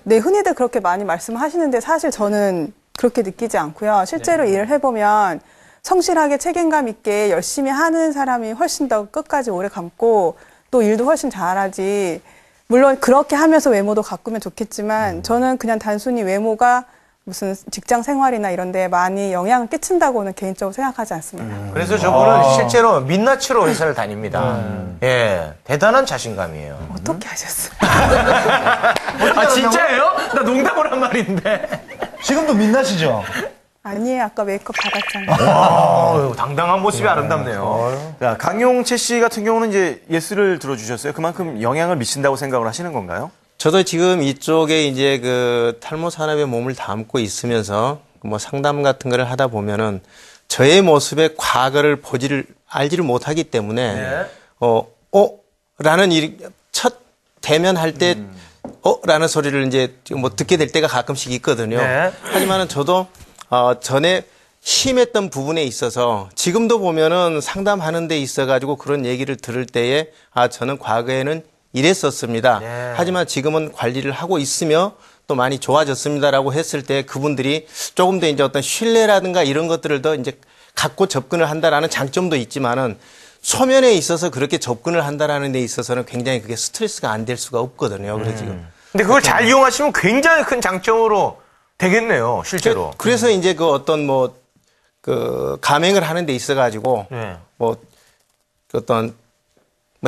Speaker 10: 네, 흔히들 그렇게 많이 말씀하시는데 사실 저는 그렇게 느끼지 않고요. 실제로 일을 해보면 성실하게 책임감 있게 열심히 하는 사람이 훨씬 더 끝까지 오래 감고 또 일도 훨씬 잘하지. 물론 그렇게 하면서 외모도 가꾸면 좋겠지만 저는 그냥 단순히 외모가 무슨 직장 생활이나 이런 데 많이 영향을 끼친다고는 개인적으로 생각하지 않습니다.
Speaker 2: 그래서 저분은 실제로 민낯으로 회사를 다닙니다. 예, 대단한 자신감이에요.
Speaker 10: 어떻게 하셨어요?
Speaker 2: 아, 진짜예요? 나 농담을 한 말인데.
Speaker 4: 지금도 민낯이죠?
Speaker 10: 아니에요. 아까 메이크업 받았잖아요.
Speaker 2: 와, 당당한 모습이 아름답네요.
Speaker 1: 자, 강용채 씨 같은 경우는 이제 예스를 들어주셨어요. 그만큼 영향을 미친다고 생각을 하시는 건가요?
Speaker 16: 저도 지금 이쪽에 이제 그 탈모 산업에 몸을 담고 있으면서 뭐 상담 같은 거를 하다 보면은 저의 모습의 과거를 알지를 못하기 때문에 라는 첫 대면할 때 라는 소리를 이제 뭐 듣게 될 때가 가끔씩 있거든요.
Speaker 2: 네.
Speaker 16: 하지만은 저도 전에 심했던 부분에 있어서 지금도 보면은 상담하는 데 있어가지고 그런 얘기를 들을 때에 저는 과거에는 이랬었습니다.
Speaker 2: 네.
Speaker 16: 하지만 지금은 관리를 하고 있으며 또 많이 좋아졌습니다라고 했을 때 그분들이 조금 더 이제 어떤 신뢰라든가 이런 것들을 더 이제 갖고 접근을 한다라는 장점도 있지만은 소면에 있어서 그렇게 접근을 한다라는 데 있어서는 굉장히 그게 스트레스가 안 될 수가 없거든요. 그래서 지금.
Speaker 2: 근데 그걸 잘 이용하시면 굉장히 큰 장점으로 되겠네요, 실제로.
Speaker 16: 그래서 이제 그 어떤 가맹을 하는 데 있어가지고 어떤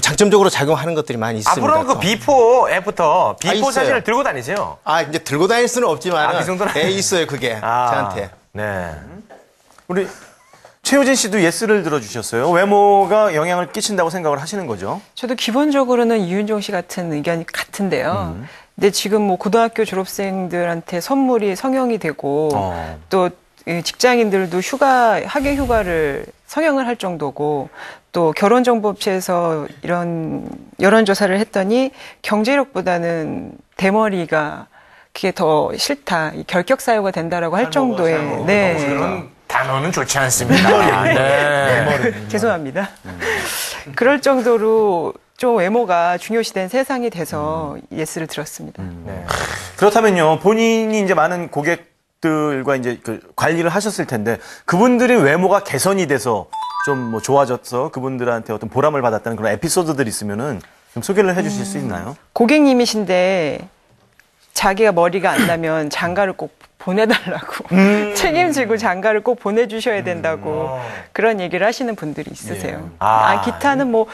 Speaker 16: 장점적으로 작용하는 것들이 많이 있습니다.
Speaker 2: 앞으로는 그 비포, 애프터, 비포
Speaker 16: 있어요.
Speaker 2: 사진을 들고 다니세요.
Speaker 16: 이제 들고 다닐 수는 없지만.
Speaker 2: 그 정도는.
Speaker 16: 있어요, 그게. 저한테.
Speaker 2: 네.
Speaker 1: 우리 최효진 씨도 예스를 들어주셨어요. 외모가 영향을 끼친다고 생각을 하시는 거죠?
Speaker 11: 저도 기본적으로는 이윤종 씨 같은 의견이 같은데요. 근데 지금 뭐 고등학교 졸업생들한테 선물이 성형이 되고 또 직장인들도 학예 휴가를 성형을 할 정도고 또 결혼정보업체에서 이런 여론조사를 했더니 경제력보다는 대머리가 그게 더 싫다, 결격 사유가 된다라고 할 정도의
Speaker 2: 그런 단어는 좋지 않습니다. 네.
Speaker 11: 죄송합니다. 그럴 정도로 좀 외모가 중요시된 세상이 돼서 예스를 들었습니다.
Speaker 1: 그렇다면요, 본인이 이제 많은 고객들과 이제 그 관리를 하셨을 텐데 그분들이 외모가 개선이 돼서 좀 뭐 좋아져서 그분들한테 어떤 보람을 받았다는 그런 에피소드들 있으면은 좀 소개를 해주실 수 있나요?
Speaker 11: 고객님이신데 자기가 머리가 안 나면 장가를 꼭 보내달라고 책임지고 장가를 꼭 보내주셔야 된다고 그런 얘기를 하시는 분들이 있으세요. 기타는 뭐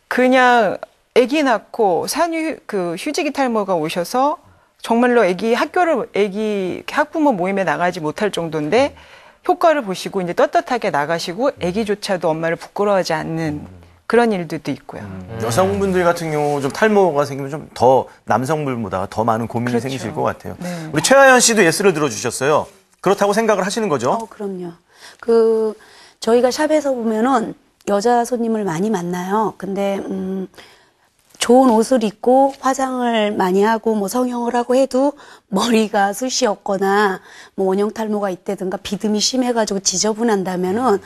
Speaker 11: 그냥 아기 낳고 휴지기 탈모가 오셔서 정말로 아기 학부모 모임에 나가지 못할 정도인데 효과를 보시고 이제 떳떳하게 나가시고 아기조차도 엄마를 부끄러워하지 않는 그런 일들도 있고요.
Speaker 1: 여성분들 같은 경우 좀 탈모가 생기면 좀 더 남성분보다 더 많은 고민이 생기실 것 같아요.
Speaker 13: 네.
Speaker 1: 우리 최하연 씨도 예스를 들어주셨어요. 그렇다고 생각을 하시는 거죠?
Speaker 13: 그럼요. 저희가 샵에서 보면은 여자 손님을 많이 만나요. 근데 좋은 옷을 입고 화장을 많이 하고 뭐 성형을 하고 해도 머리가 숱이 없거나 뭐 원형 탈모가 있다든가 비듬이 심해가지고 지저분한다면은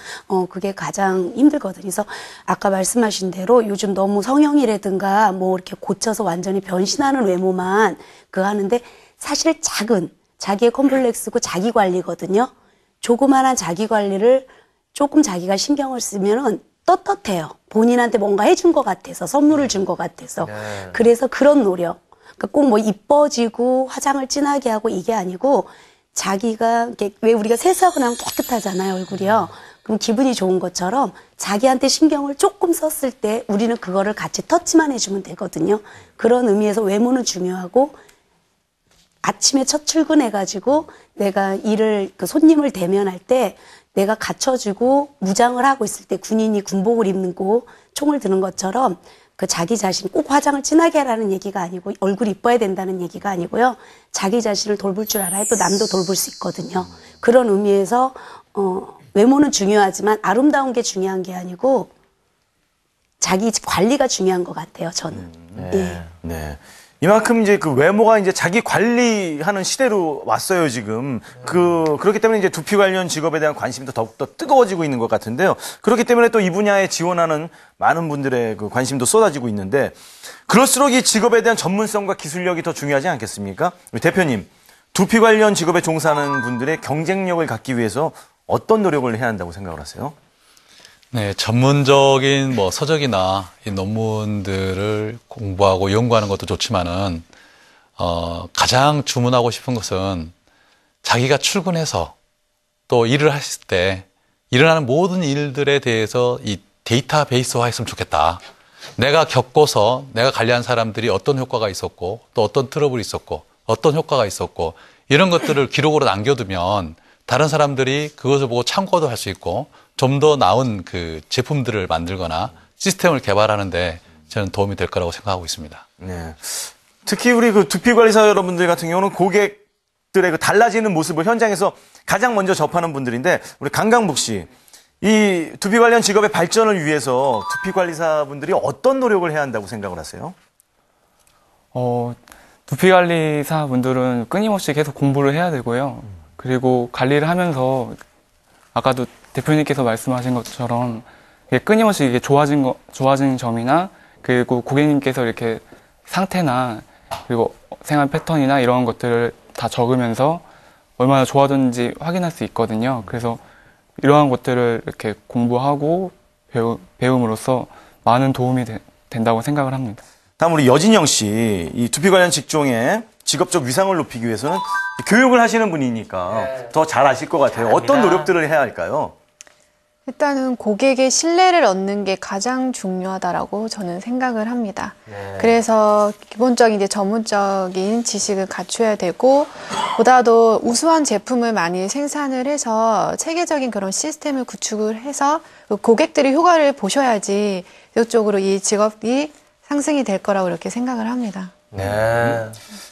Speaker 13: 그게 가장 힘들거든요. 그래서 아까 말씀하신 대로 요즘 너무 성형이라든가 뭐 이렇게 고쳐서 완전히 변신하는 외모만 하는데 사실 작은 자기의 컴플렉스고 자기 관리거든요. 조그만한 자기 관리를 조금 자기가 신경을 쓰면은 떳떳해요. 본인한테 뭔가 해준 것 같아서, 선물을 준 것 같아서. 그래서 그런 노력. 그러니까 꼭 뭐 이뻐지고 화장을 진하게 하고 이게 아니고 자기가 왜 우리가 세수하고 나면 깨끗하잖아요, 얼굴이요. 그럼 기분이 좋은 것처럼 자기한테 신경을 조금 썼을 때 우리는 그거를 같이 터치만 해주면 되거든요. 그런 의미에서 외모는 중요하고 아침에 첫 출근해가지고 내가 손님을 대면할 때 내가 갖춰주고 무장을 하고 있을 때 군인이 군복을 입고 총을 드는 것처럼 자기 자신 꼭 화장을 진하게 하라는 얘기가 아니고 얼굴이 이뻐야 된다는 얘기가 아니고요. 자기 자신을 돌볼 줄 알아야 또 남도 돌볼 수 있거든요. 그런 의미에서 외모는 중요하지만 아름다운 게 중요한 게 아니고 자기 관리가 중요한 것 같아요. 저는.
Speaker 1: 네. 이만큼 이제 그 외모가 이제 자기 관리하는 시대로 왔어요, 지금. 그렇기 때문에 이제 두피 관련 직업에 대한 관심도 더욱더 뜨거워지고 있는 것 같은데요. 그렇기 때문에 또 이 분야에 지원하는 많은 분들의 그 관심도 쏟아지고 있는데, 그럴수록 이 직업에 대한 전문성과 기술력이 더 중요하지 않겠습니까? 우리 대표님, 두피 관련 직업에 종사하는 분들의 경쟁력을 갖기 위해서 어떤 노력을 해야 한다고 생각을 하세요?
Speaker 3: 네, 전문적인 서적이나 이 논문들을 공부하고 연구하는 것도 좋지만은 가장 주문하고 싶은 것은 자기가 출근해서 또 일을 했을 때 일어나는 모든 일들에 대해서 이 데이터베이스화 했으면 좋겠다. 내가 겪고서 내가 관리한 사람들이 어떤 효과가 있었고 또 어떤 트러블이 있었고 어떤 효과가 있었고 이런 것들을 기록으로 남겨두면 다른 사람들이 그것을 보고 참고도 할 수 있고 좀 더 나은 그 제품들을 만들거나 시스템을 개발하는데 저는 도움이 될 거라고 생각하고 있습니다.
Speaker 1: 네. 특히 우리 그 두피 관리사 여러분들 같은 경우는 고객들의 그 달라지는 모습을 현장에서 가장 먼저 접하는 분들인데 우리 강강북 씨, 이 두피 관련 직업의 발전을 위해서 두피 관리사 분들이 어떤 노력을 해야 한다고 생각을 하세요?
Speaker 9: 두피 관리사 분들은 끊임없이 계속 공부를 해야 되고요. 그리고 관리를 하면서 아까도 대표님께서 말씀하신 것처럼 끊임없이 이게 좋아진 점이나 그리고 고객님께서 이렇게 상태나 그리고 생활 패턴이나 이런 것들을 다 적으면서 얼마나 좋아졌는지 확인할 수 있거든요. 그래서 이러한 것들을 이렇게 공부하고 배움으로써 많은 도움이 된다고 생각을 합니다.
Speaker 1: 다음 우리 여진영 씨, 이 두피 관련 직종의 직업적 위상을 높이기 위해서는 교육을 하시는 분이니까 더 잘 아실 것 같아요. 어떤 노력들을 해야 할까요?
Speaker 12: 일단은 고객의 신뢰를 얻는 게 가장 중요하다라고 저는 생각을 합니다. 그래서 기본적인 이제 전문적인 지식을 갖춰야 되고 보다도 우수한 제품을 많이 생산을 해서 체계적인 그런 시스템을 구축을 해서 고객들이 효과를 보셔야지 이쪽으로 이 직업이 상승이 될 거라고 이렇게 생각을 합니다.
Speaker 1: 네.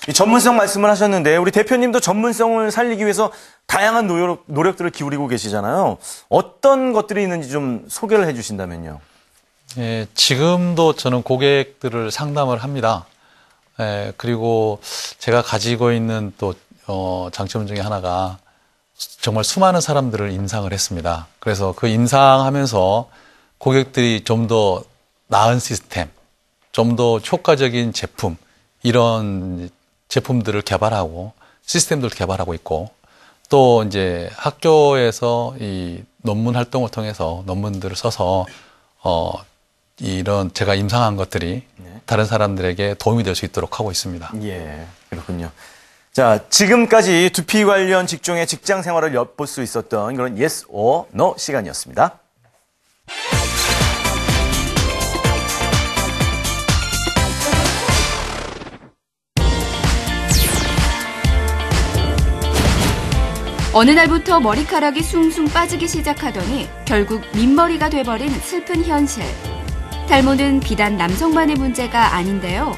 Speaker 1: 이 전문성 말씀을 하셨는데 우리 대표님도 전문성을 살리기 위해서 다양한 노력들을 기울이고 계시잖아요. 어떤 것들이 있는지 좀 소개를 해주신다면요.
Speaker 3: 예, 지금도 저는 고객들을 상담을 합니다. 그리고 제가 가지고 있는 또 장점 중에 하나가 정말 수많은 사람들을 임상을 했습니다. 그래서 그 임상하면서 고객들이 좀 더 나은 시스템, 좀 더 효과적인 제품, 이런 제품들을 개발하고 시스템들을 개발하고 있고 또 이제 학교에서 이 논문 활동을 통해서 논문들을 써서 이런 제가 임상한 것들이 다른 사람들에게 도움이 될 수 있도록 하고 있습니다.
Speaker 1: 예, 그렇군요. 자, 지금까지 두피 관련 직종의 직장 생활을 엿볼 수 있었던 그런 Yes or No 시간이었습니다.
Speaker 17: 어느 날부터 머리카락이 숭숭 빠지기 시작하더니 결국 민머리가 돼버린 슬픈 현실. 탈모는 비단 남성만의 문제가 아닌데요.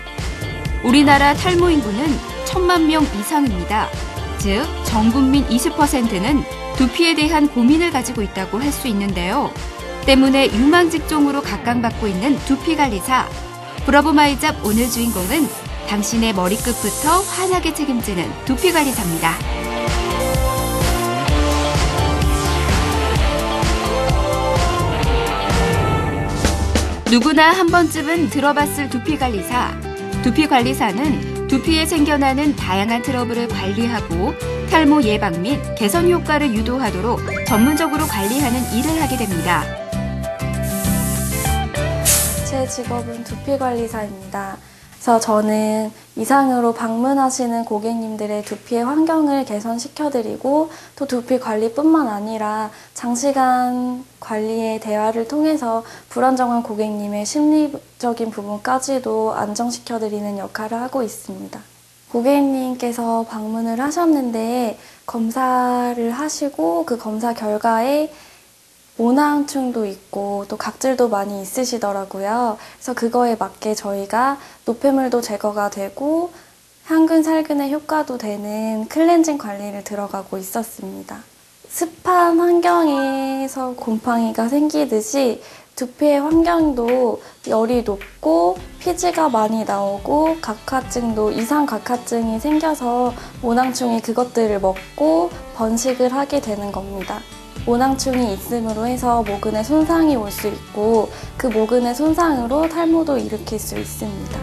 Speaker 17: 우리나라 탈모 인구는 1,000만 명 이상입니다. 즉, 전 국민 20%는 두피에 대한 고민을 가지고 있다고 할 수 있는데요. 때문에 유망 직종으로 각광받고 있는 두피 관리사. 브라보마이잡 오늘 주인공은 당신의 머리끝부터 환하게 책임지는 두피 관리사입니다. 누구나 한 번쯤은 들어봤을 두피 관리사. 두피 관리사는 두피에 생겨나는 다양한 트러블을 관리하고 탈모 예방 및 개선 효과를 유도하도록 전문적으로 관리하는 일을 하게 됩니다.
Speaker 18: 제 직업은 두피 관리사입니다. 그래서 저는 이상으로 방문하시는 고객님들의 두피의 환경을 개선시켜드리고 또 두피 관리뿐만 아니라 장시간 관리의 대화를 통해서 불안정한 고객님의 심리적인 부분까지도 안정시켜드리는 역할을 하고 있습니다. 고객님께서 방문을 하셨는데 검사를 하시고 그 검사 결과에 모낭충도 있고 또 각질도 많이 있으시더라고요. 그래서 그거에 맞게 저희가 노폐물도 제거가 되고 항균 살균의 효과도 되는 클렌징 관리를 들어가고 있었습니다. 습한 환경에서 곰팡이가 생기듯이 두피의 환경도 열이 높고 피지가 많이 나오고 각화증도 이상 각화증이 생겨서 모낭충이 그것들을 먹고 번식을 하게 되는 겁니다. 모낭충이 있음으로 해서 모근에 손상이 올 수 있고 그 모근의 손상으로 탈모도 일으킬 수 있습니다.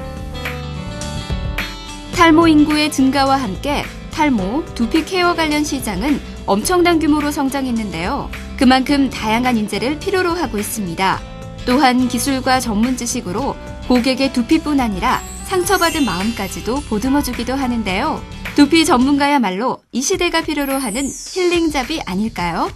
Speaker 17: 탈모 인구의 증가와 함께 탈모, 두피 케어 관련 시장은 엄청난 규모로 성장했는데요. 그만큼 다양한 인재를 필요로 하고 있습니다. 또한 기술과 전문 지식으로 고객의 두피뿐 아니라 상처받은 마음까지도 보듬어주기도 하는데요. 두피 전문가야말로 이 시대가 필요로 하는 힐링잡이 아닐까요?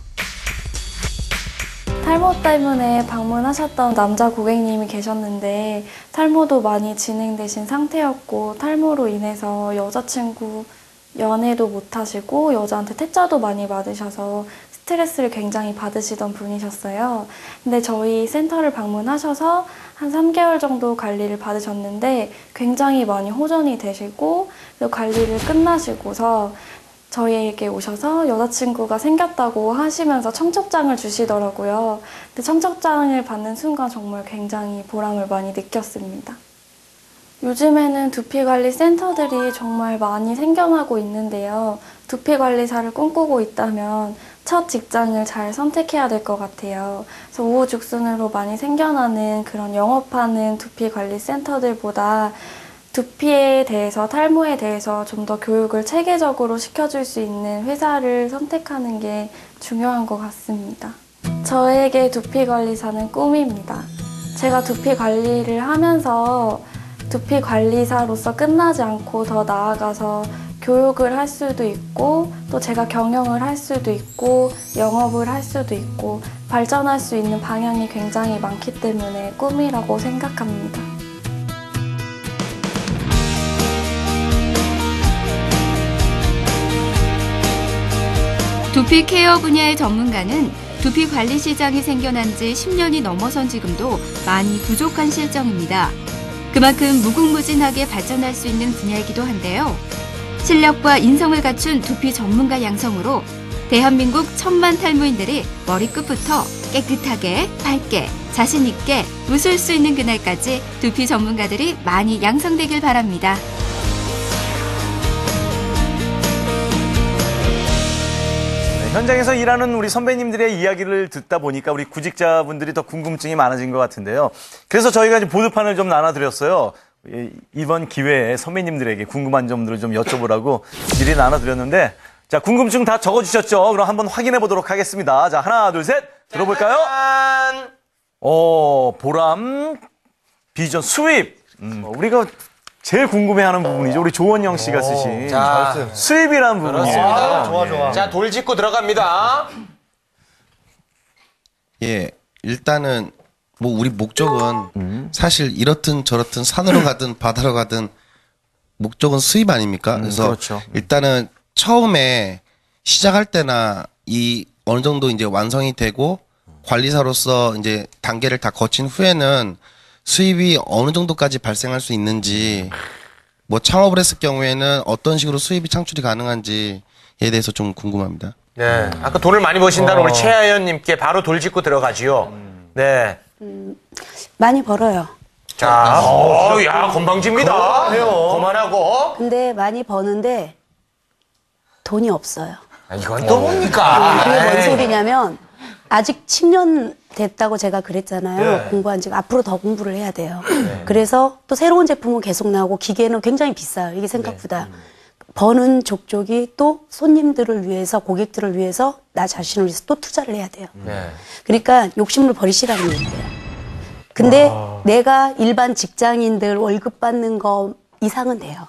Speaker 18: 탈모 때문에 방문하셨던 남자 고객님이 계셨는데 탈모도 많이 진행되신 상태였고 탈모로 인해서 여자친구 연애도 못하시고 여자한테 퇴짜도 많이 받으셔서 스트레스를 굉장히 받으시던 분이셨어요. 근데 저희 센터를 방문하셔서 한 3개월 정도 관리를 받으셨는데 굉장히 많이 호전이 되시고 그 관리를 끝나시고서 저희에게 오셔서 여자친구가 생겼다고 하시면서 청첩장을 주시더라고요. 근데 청첩장을 받는 순간 정말 굉장히 보람을 많이 느꼈습니다. 요즘에는 두피관리 센터들이 정말 많이 생겨나고 있는데요. 두피관리사를 꿈꾸고 있다면 첫 직장을 잘 선택해야 될 것 같아요. 그래서 우후죽순으로 많이 생겨나는 그런 영업하는 두피관리 센터들보다 두피에 대해서, 탈모에 대해서 좀 더 교육을 체계적으로 시켜줄 수 있는 회사를 선택하는 게 중요한 것 같습니다. 저에게 두피관리사는 꿈입니다. 제가 두피관리를 하면서 두피관리사로서 끝나지 않고 더 나아가서 교육을 할 수도 있고 또 제가 경영을 할 수도 있고 영업을 할 수도 있고 발전할 수 있는 방향이 굉장히 많기 때문에 꿈이라고 생각합니다.
Speaker 17: 두피 케어 분야의 전문가는 두피 관리 시장이 생겨난 지 10년이 넘어선 지금도 많이 부족한 실정입니다. 그만큼 무궁무진하게 발전할 수 있는 분야이기도 한데요. 실력과 인성을 갖춘 두피 전문가 양성으로 대한민국 1000만 탈모인들이 머리끝부터 깨끗하게, 밝게, 자신 있게 웃을 수 있는 그날까지 두피 전문가들이 많이 양성되길 바랍니다.
Speaker 1: 현장에서 일하는 우리 선배님들의 이야기를 듣다 보니까 우리 구직자분들이 더 궁금증이 많아진 것 같은데요. 그래서 저희가 이제 보드판을 좀 나눠드렸어요. 이번 기회에 선배님들에게 궁금한 점들을 좀 여쭤보라고 미리 나눠드렸는데, 자, 궁금증 다 적어주셨죠? 그럼 한번 확인해 보도록 하겠습니다. 자, 하나, 둘, 셋, 들어볼까요? 보람, 비전, 수입. 우리가 제일 궁금해하는 부분이죠. 우리 조원영 씨가 쓰신 수입이라는 부분이에요.
Speaker 2: 좋아. 자, 돌 짚고 들어갑니다.
Speaker 5: 예, 일단은 뭐 우리 목적은 사실 이렇든 저렇든 산으로 가든 바다로 가든 목적은 수입 아닙니까? 그래서
Speaker 1: 그렇죠.
Speaker 5: 일단은 처음에 시작할 때나 이 어느 정도 이제 완성이 되고 관리사로서 이제 단계를 다 거친 후에는 수입이 어느 정도까지 발생할 수 있는지, 뭐 창업을 했을 경우에는 어떤 식으로 수입이 창출이 가능한지에 대해서 좀 궁금합니다.
Speaker 2: 네. 아까 돈을 많이 버신다는 우리 최하연님께 바로 돌 짚고 들어가지요. 네.
Speaker 13: 많이 벌어요.
Speaker 2: 자, 야, 건방집니다. 그만하고.
Speaker 13: 근데 많이 버는데 돈이 없어요.
Speaker 2: 이건 또 뭡니까?
Speaker 13: 그게 뭔 소리냐면 아직 10년 됐다고 제가 그랬잖아요.
Speaker 2: 네.
Speaker 13: 공부한 지가. 앞으로 더 공부를 해야 돼요. 그래서 또 새로운 제품은 계속 나오고 기계는 굉장히 비싸요. 이게 생각보다. 버는 족족이 또 손님들을 위해서, 고객들을 위해서, 나 자신을 위해서 또 투자를 해야 돼요. 그러니까 욕심을 버리시라는 얘기예요. 근데 내가 일반 직장인들 월급 받는 거 이상은 돼요.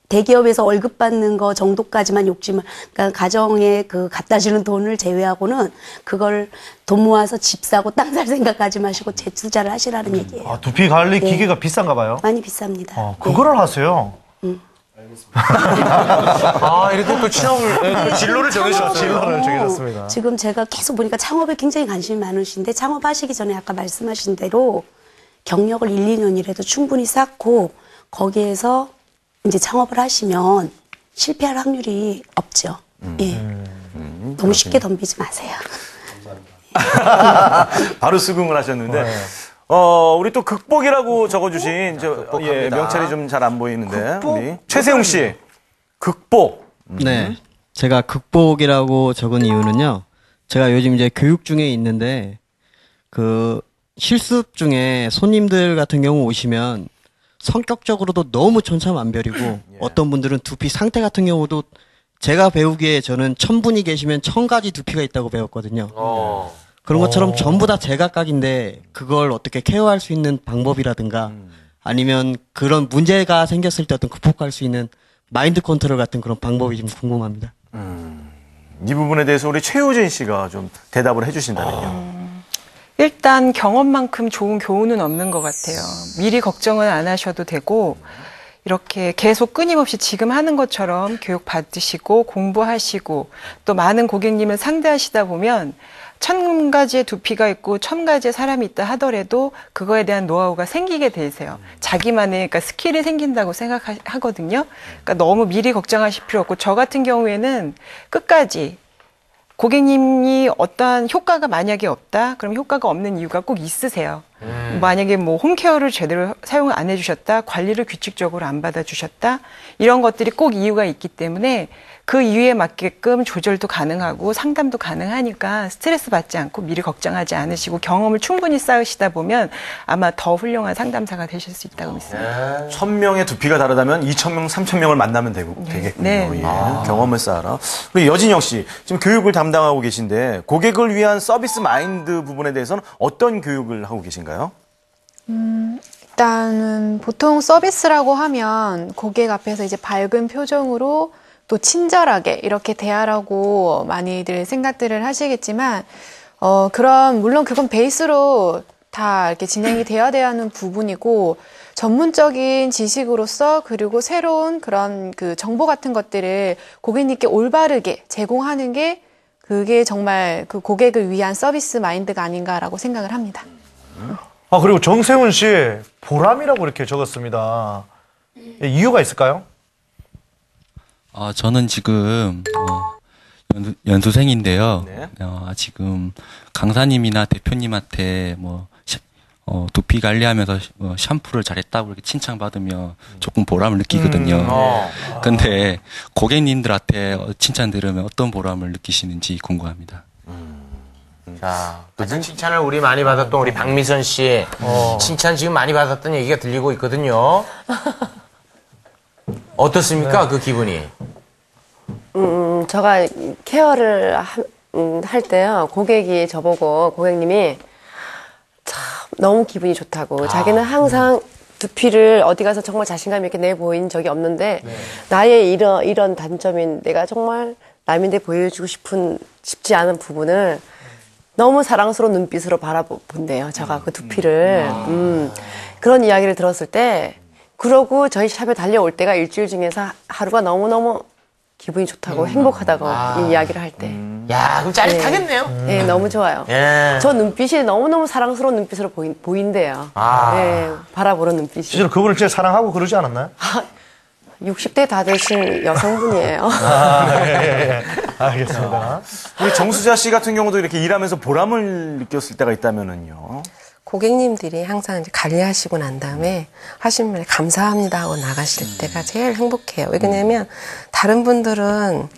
Speaker 13: 대기업에서 월급 받는 거 정도까지만 욕심을, 그러니까 가정에 그 갖다 주는 돈을 제외하고는 그걸 돈 모아서 집 사고 땅 살 생각하지 마시고 재투자를 하시라는 얘기예요.
Speaker 4: 아, 두피 관리 기계가 비싼가 봐요?
Speaker 13: 많이 비쌉니다.
Speaker 4: 그거를 하세요.
Speaker 2: 이렇게 또 취업을, 진로를 정해주셨어요.
Speaker 4: 진로를 정해줬습니다.
Speaker 13: 지금 제가 계속 보니까 창업에 굉장히 관심이 많으신데, 창업하시기 전에 아까 말씀하신 대로 경력을 1, 2년이라도 충분히 쌓고 거기에서 이제 창업을 하시면 실패할 확률이 없죠. 예. 너무 쉽게 덤비지 마세요.
Speaker 1: 바로 수긍을 하셨는데, 우리 또 극복이라고 적어주신, 명찰이 좀 잘 안 보이는데, 우리 최세웅 씨. 극복.
Speaker 7: 네. 제가 극복이라고 적은 이유는요, 제가 요즘 이제 교육 중에 있는데, 그 실습 중에 손님들 같은 경우 오시면 성격적으로도 너무 천차만별이고, 어떤 분들은 두피 상태 같은 경우도 제가 배우기에 저는 1000분이 계시면 1000가지 두피가 있다고 배웠거든요. 그런 것처럼 전부 다 제각각인데 그걸 어떻게 케어할 수 있는 방법이라든가 아니면 그런 문제가 생겼을 때 어떤 극복할 수 있는 마인드 컨트롤 같은 그런 방법이 좀 궁금합니다.
Speaker 1: 이 부분에 대해서 우리 최우진 씨가 좀 대답을 해주신다면요.
Speaker 11: 일단 경험만큼 좋은 교훈은 없는 것 같아요. 미리 걱정은 안 하셔도 되고 이렇게 계속 끊임없이 지금 하는 것처럼 교육 받으시고 공부하시고 또 많은 고객님을 상대하시다 보면 1000가지의 두피가 있고 1000가지의 사람이 있다 하더라도 그거에 대한 노하우가 생기게 되세요. 자기만의 그러니까 스킬이 생긴다고 생각하거든요. 그러니까 너무 미리 걱정하실 필요 없고 저 같은 경우에는 끝까지 고객님이 어떠한 효과가 만약에 없다? 그럼 효과가 없는 이유가 꼭 있으세요. 만약에 뭐 홈케어를 제대로 사용 안 해주셨다? 관리를 규칙적으로 안 받아주셨다? 이런 것들이 꼭 이유가 있기 때문에 그 이유에 맞게끔 조절도 가능하고 상담도 가능하니까 스트레스 받지 않고 미리 걱정하지 않으시고 경험을 충분히 쌓으시다 보면 아마 더 훌륭한 상담사가 되실 수 있다고 믿습니다.
Speaker 1: 1000명의 두피가 다르다면 2000명, 3000명을 만나면 되겠군요.
Speaker 11: 네.
Speaker 1: 예. 경험을 쌓아라. 우리 여진영 씨, 지금 교육을 담당하고 계신데 고객을 위한 서비스 마인드 부분에 대해서는 어떤 교육을 하고 계신가요?
Speaker 12: 일단은 보통 서비스라고 하면 고객 앞에서 이제 밝은 표정으로 또 친절하게 이렇게 대하라고 많이들 생각들을 하시겠지만, 물론 그건 베이스로 다 이렇게 진행이 되어야 하는 부분이고, 전문적인 지식으로서 그리고 새로운 그런 그 정보 같은 것들을 고객님께 올바르게 제공하는 게 그게 정말 그 고객을 위한 서비스 마인드가 아닌가라고 생각을 합니다.
Speaker 4: 그리고 정세훈 씨, 보람이라고 이렇게 적었습니다. 이유가 있을까요?
Speaker 14: 저는 지금 연수생인데요.
Speaker 1: 네.
Speaker 14: 지금 강사님이나 대표님한테 두피 관리하면서 샴푸를 잘했다고 이렇게 칭찬받으면 조금 보람을 느끼거든요. 근데 고객님들한테 칭찬 들으면 어떤 보람을 느끼시는지 궁금합니다.
Speaker 2: 자, 가장 칭찬을 우리 많이 받았던 우리 박미선 씨 칭찬 지금 많이 받았던 얘기가 들리고 있거든요. 어떻습니까? 그 기분이?
Speaker 15: 제가 케어를 할 때요, 고객이 저보고, 고객님이 참 너무 기분이 좋다고. 자기는 항상 두피를 어디 가서 정말 자신감 있게 내보인 적이 없는데, 나의 이런 단점인 내가 정말 남인데 보여주고 싶지 않은 부분을 너무 사랑스러운 눈빛으로 바라본대요. 제가 그 두피를. 그런 이야기를 들었을 때, 그러고 저희 샵에 달려올 때가 일주일 중에서 하루가 너무너무 기분이 좋다고 행복하다고 이 이야기를 할 때.
Speaker 2: 야, 그럼 짜릿하겠네요.
Speaker 15: 네, 너무 좋아요.
Speaker 2: 예.
Speaker 15: 저 눈빛이 너무너무 사랑스러운 눈빛으로 보인대요. 네, 바라보는 눈빛이.
Speaker 4: 실제로 그분을 진짜 사랑하고 그러지 않았나요?
Speaker 15: 60대 다 되신 여성분이에요.
Speaker 4: 예. 알겠습니다.
Speaker 1: 우리 정수자 씨 같은 경우도 이렇게 일하면서 보람을 느꼈을 때가 있다면은요.
Speaker 19: 고객님들이 항상 이제 관리하시고 난 다음에 하신 말에 감사합니다 하고 나가실 때가 제일 행복해요. 왜냐면 다른 분들은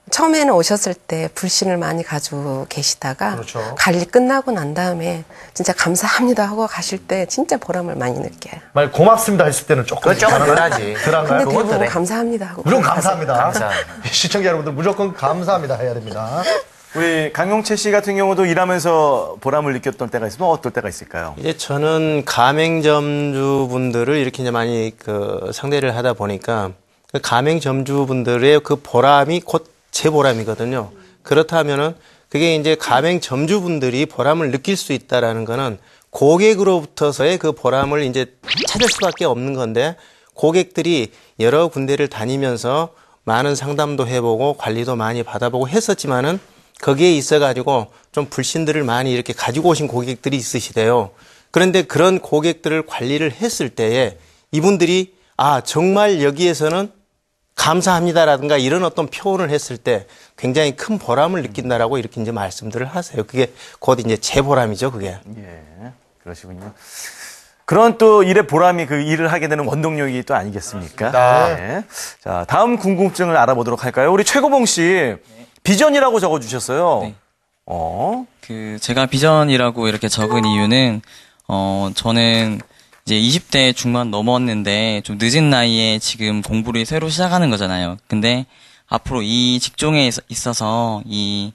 Speaker 19: 처음에는 오셨을 때 불신을 많이 가지고 계시다가
Speaker 4: 그렇죠.
Speaker 19: 관리 끝나고 난 다음에 진짜 감사합니다 하고 가실 때 진짜 보람을 많이 느껴요.
Speaker 4: 만약 고맙습니다 했을 때는 조금
Speaker 2: 덜하지.
Speaker 19: 근데 대부분 감사합니다 하고
Speaker 4: 무조건 감사합니다.
Speaker 2: 감사.
Speaker 4: 시청자 여러분들 무조건 감사합니다 해야 됩니다.
Speaker 1: 우리 강용채 씨 같은 경우도 일하면서 보람을 느꼈던 때가 있으면 어떨 때가 있을까요?
Speaker 16: 이제 저는 가맹점주분들을 이렇게 이제 많이 상대를 하다 보니까 그 가맹점주분들의 그 보람이 곧 제 보람이거든요. 그렇다면은 그게 이제 가맹점주분들이 보람을 느낄 수 있다라는 거는 고객으로부터서의 그 보람을 이제 찾을 수밖에 없는 건데, 고객들이 여러 군데를 다니면서 많은 상담도 해보고 관리도 많이 받아보고 했었지만은 거기에 있어가지고 좀 불신들을 많이 이렇게 가지고 오신 고객들이 있으시대요. 그런데 그런 고객들을 관리를 했을 때에 이분들이 정말 여기에서는 감사합니다라든가 이런 어떤 표현을 했을 때 굉장히 큰 보람을 느낀다라고 이렇게 이제 말씀들을 하세요. 그게 곧 이제 제 보람이죠, 그게.
Speaker 1: 예, 그러시군요. 그런 또 일의 보람이 그 일을 하게 되는 원동력이 또 아니겠습니까? 네. 자, 다음 궁금증을 알아보도록 할까요? 우리 최고봉 씨, 비전이라고 적어주셨어요.
Speaker 8: 네. 제가 비전이라고 이렇게 적은 이유는, 저는 이제 20대 중반 넘었는데 좀 늦은 나이에 지금 공부를 새로 시작하는 거잖아요. 근데 앞으로 이 직종에 있어서 이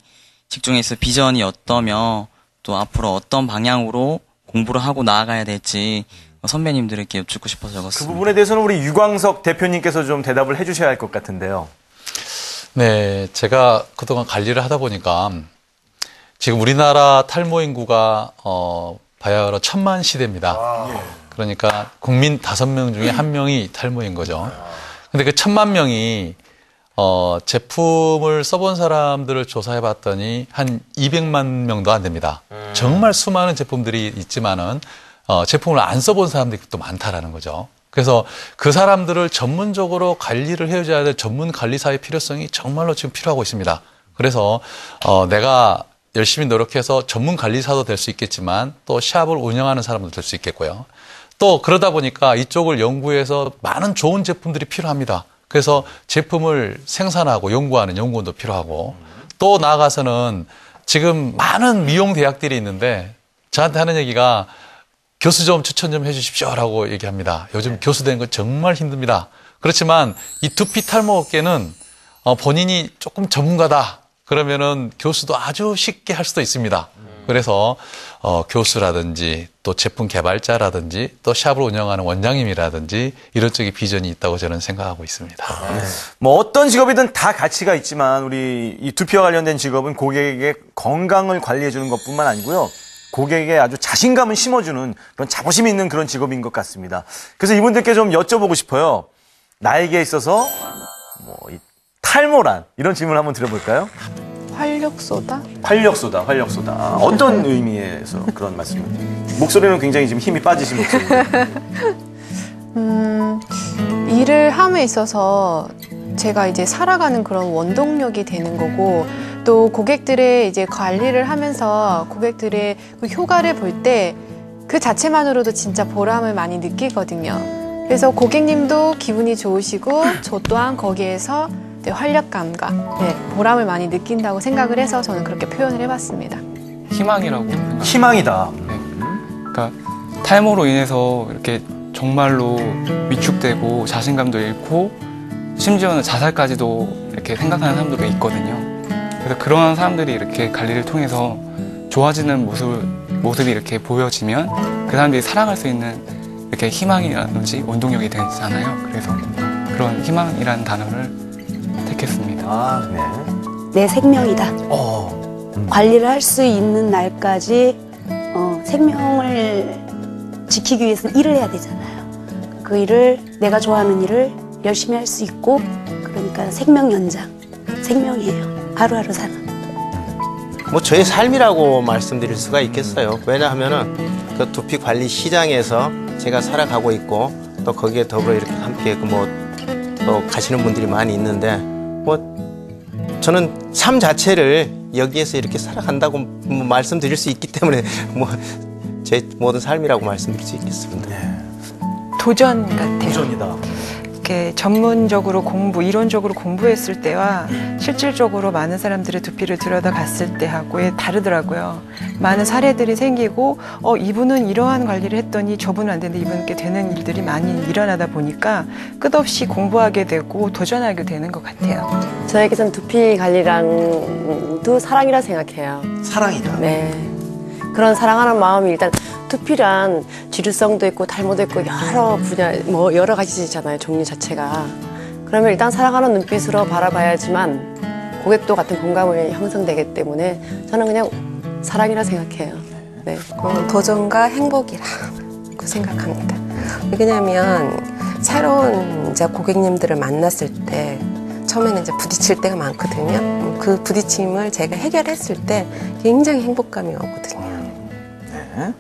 Speaker 8: 직종에서 비전이 어떠며 또 앞으로 어떤 방향으로 공부를 하고 나아가야 될지 선배님들에게 여쭙고 싶어서
Speaker 1: 그
Speaker 8: 적었습니다.
Speaker 1: 부분에 대해서는 우리 유광석 대표님께서 좀 대답을 해주셔야 할 것 같은데요.
Speaker 3: 네, 제가 그동안 관리를 하다 보니까 지금 우리나라 탈모 인구가 바야흐로 1000만 시대입니다. 그러니까 국민 5명 중에 1명이 탈모인 거죠. 근데 그 1000만 명이 제품을 써본 사람들을 조사해 봤더니 한 200만 명도 안 됩니다. 정말 수많은 제품들이 있지만은 제품을 안 써본 사람들이 또 많다라는 거죠. 그래서 그 사람들을 전문적으로 관리를 해줘야 될 전문 관리사의 필요성이 정말로 지금 필요하고 있습니다. 그래서 내가 열심히 노력해서 전문 관리사도 될 수 있겠지만 또 샵을 운영하는 사람도 될 수 있겠고요. 또 그러다 보니까 이쪽을 연구해서 많은 좋은 제품들이 필요합니다. 그래서 제품을 생산하고 연구하는 연구원도 필요하고 또 나아가서는 지금 많은 미용 대학들이 있는데 저한테 하는 얘기가 교수 좀 추천 좀 해주십시오라고 얘기합니다. 요즘 교수 되는 건 정말 힘듭니다. 그렇지만 이 두피 탈모 업계는 본인이 조금 전문가다 그러면은 교수도 아주 쉽게 할 수도 있습니다. 그래서 교수라든지 또 제품 개발자라든지 또 샵을 운영하는 원장님이라든지 이런 쪽에 비전이 있다고 저는 생각하고 있습니다.
Speaker 1: 뭐 어떤 직업이든 다 가치가 있지만 우리 이 두피와 관련된 직업은 고객의 건강을 관리해주는 것뿐만 아니고요. 고객에게 아주 자신감을 심어주는 그런 자부심이 있는 그런 직업인 것 같습니다. 그래서 이분들께 좀 여쭤보고 싶어요. 나에게 있어서 뭐 이 탈모란 이런 질문을 한번 드려볼까요?
Speaker 12: 활력소다?
Speaker 1: 활력소다. 어떤 의미에서 그런 말씀을? 목소리는 굉장히 지금 힘이 빠지신 목소리인데.
Speaker 12: 일을 함에 있어서 제가 이제 살아가는 그런 원동력이 되는 거고 또 고객들의 이제 관리를 하면서 고객들의 그 효과를 볼 때 그 자체만으로도 진짜 보람을 많이 느끼거든요. 그래서 고객님도 기분이 좋으시고 저 또한 거기에서 활력감과 보람을 많이 느낀다고 생각을 해서 저는 그렇게 표현을 해봤습니다.
Speaker 9: 희망이라고 생각합니다.
Speaker 1: 희망이다.
Speaker 9: 네. 그러니까 탈모로 인해서 이렇게 정말로 위축되고 자신감도 잃고 심지어는 자살까지도 이렇게 생각하는 사람들도 있거든요. 그래서 그런 사람들이 이렇게 관리를 통해서 좋아지는 모습이 이렇게 보여지면 그 사람들이 살아갈 수 있는 이렇게 희망이라든지 원동력이 되잖아요. 그래서 그런 희망이라는 단어를 택했습니다.
Speaker 13: 내 생명이다. 관리를 할 수 있는 날까지 생명을 지키기 위해서는 일을 해야 되잖아요. 그 일을 내가 좋아하는 일을 열심히 할 수 있고 그러니까 생명 연장, 생명이에요. 하루하루 사는.
Speaker 16: 뭐 저의 삶이라고 말씀드릴 수가 있겠어요. 왜냐하면은 그 두피 관리 시장에서 제가 살아가고 있고 또 거기에 더불어 이렇게 함께 또 가시는 분들이 많이 있는데 뭐 저는 삶 자체를 여기에서 이렇게 살아간다고 말씀드릴 수 있기 때문에 뭐 제 모든 삶이라고 말씀드릴 수 있겠습니다.
Speaker 11: 도전 같아요.
Speaker 1: 도전이다.
Speaker 11: 이렇게 전문적으로 이론적으로 공부했을 때와 실질적으로 많은 사람들의 두피를 들여다봤을 때하고의 다르더라고요. 많은 사례들이 생기고 이분은 이러한 관리를 했더니 저분은 안 되는데 이분께 되는 일들이 많이 일어나다 보니까 끝없이 공부하게 되고 도전하게 되는 것 같아요.
Speaker 15: 저에게선 두피 관리랑도 사랑이라 생각해요.
Speaker 1: 사랑이다.
Speaker 15: 네. 그런 사랑하는 마음이 일단 두피란 지루성도 있고 탈모도 있고 여러 분야 여러 가지잖아요. 종류 자체가. 그러면 일단 사랑하는 눈빛으로 바라봐야지만 고객도 같은 공감이 형성되기 때문에 저는 그냥 사랑이라 생각해요. 네.
Speaker 19: 도전과 행복이라고 생각합니다. 왜냐하면 새로운 이제 고객님들을 만났을 때 처음에는 이제 부딪힐 때가 많거든요. 그 부딪힘을 제가 해결했을 때 굉장히 행복감이 오거든요.
Speaker 1: 네.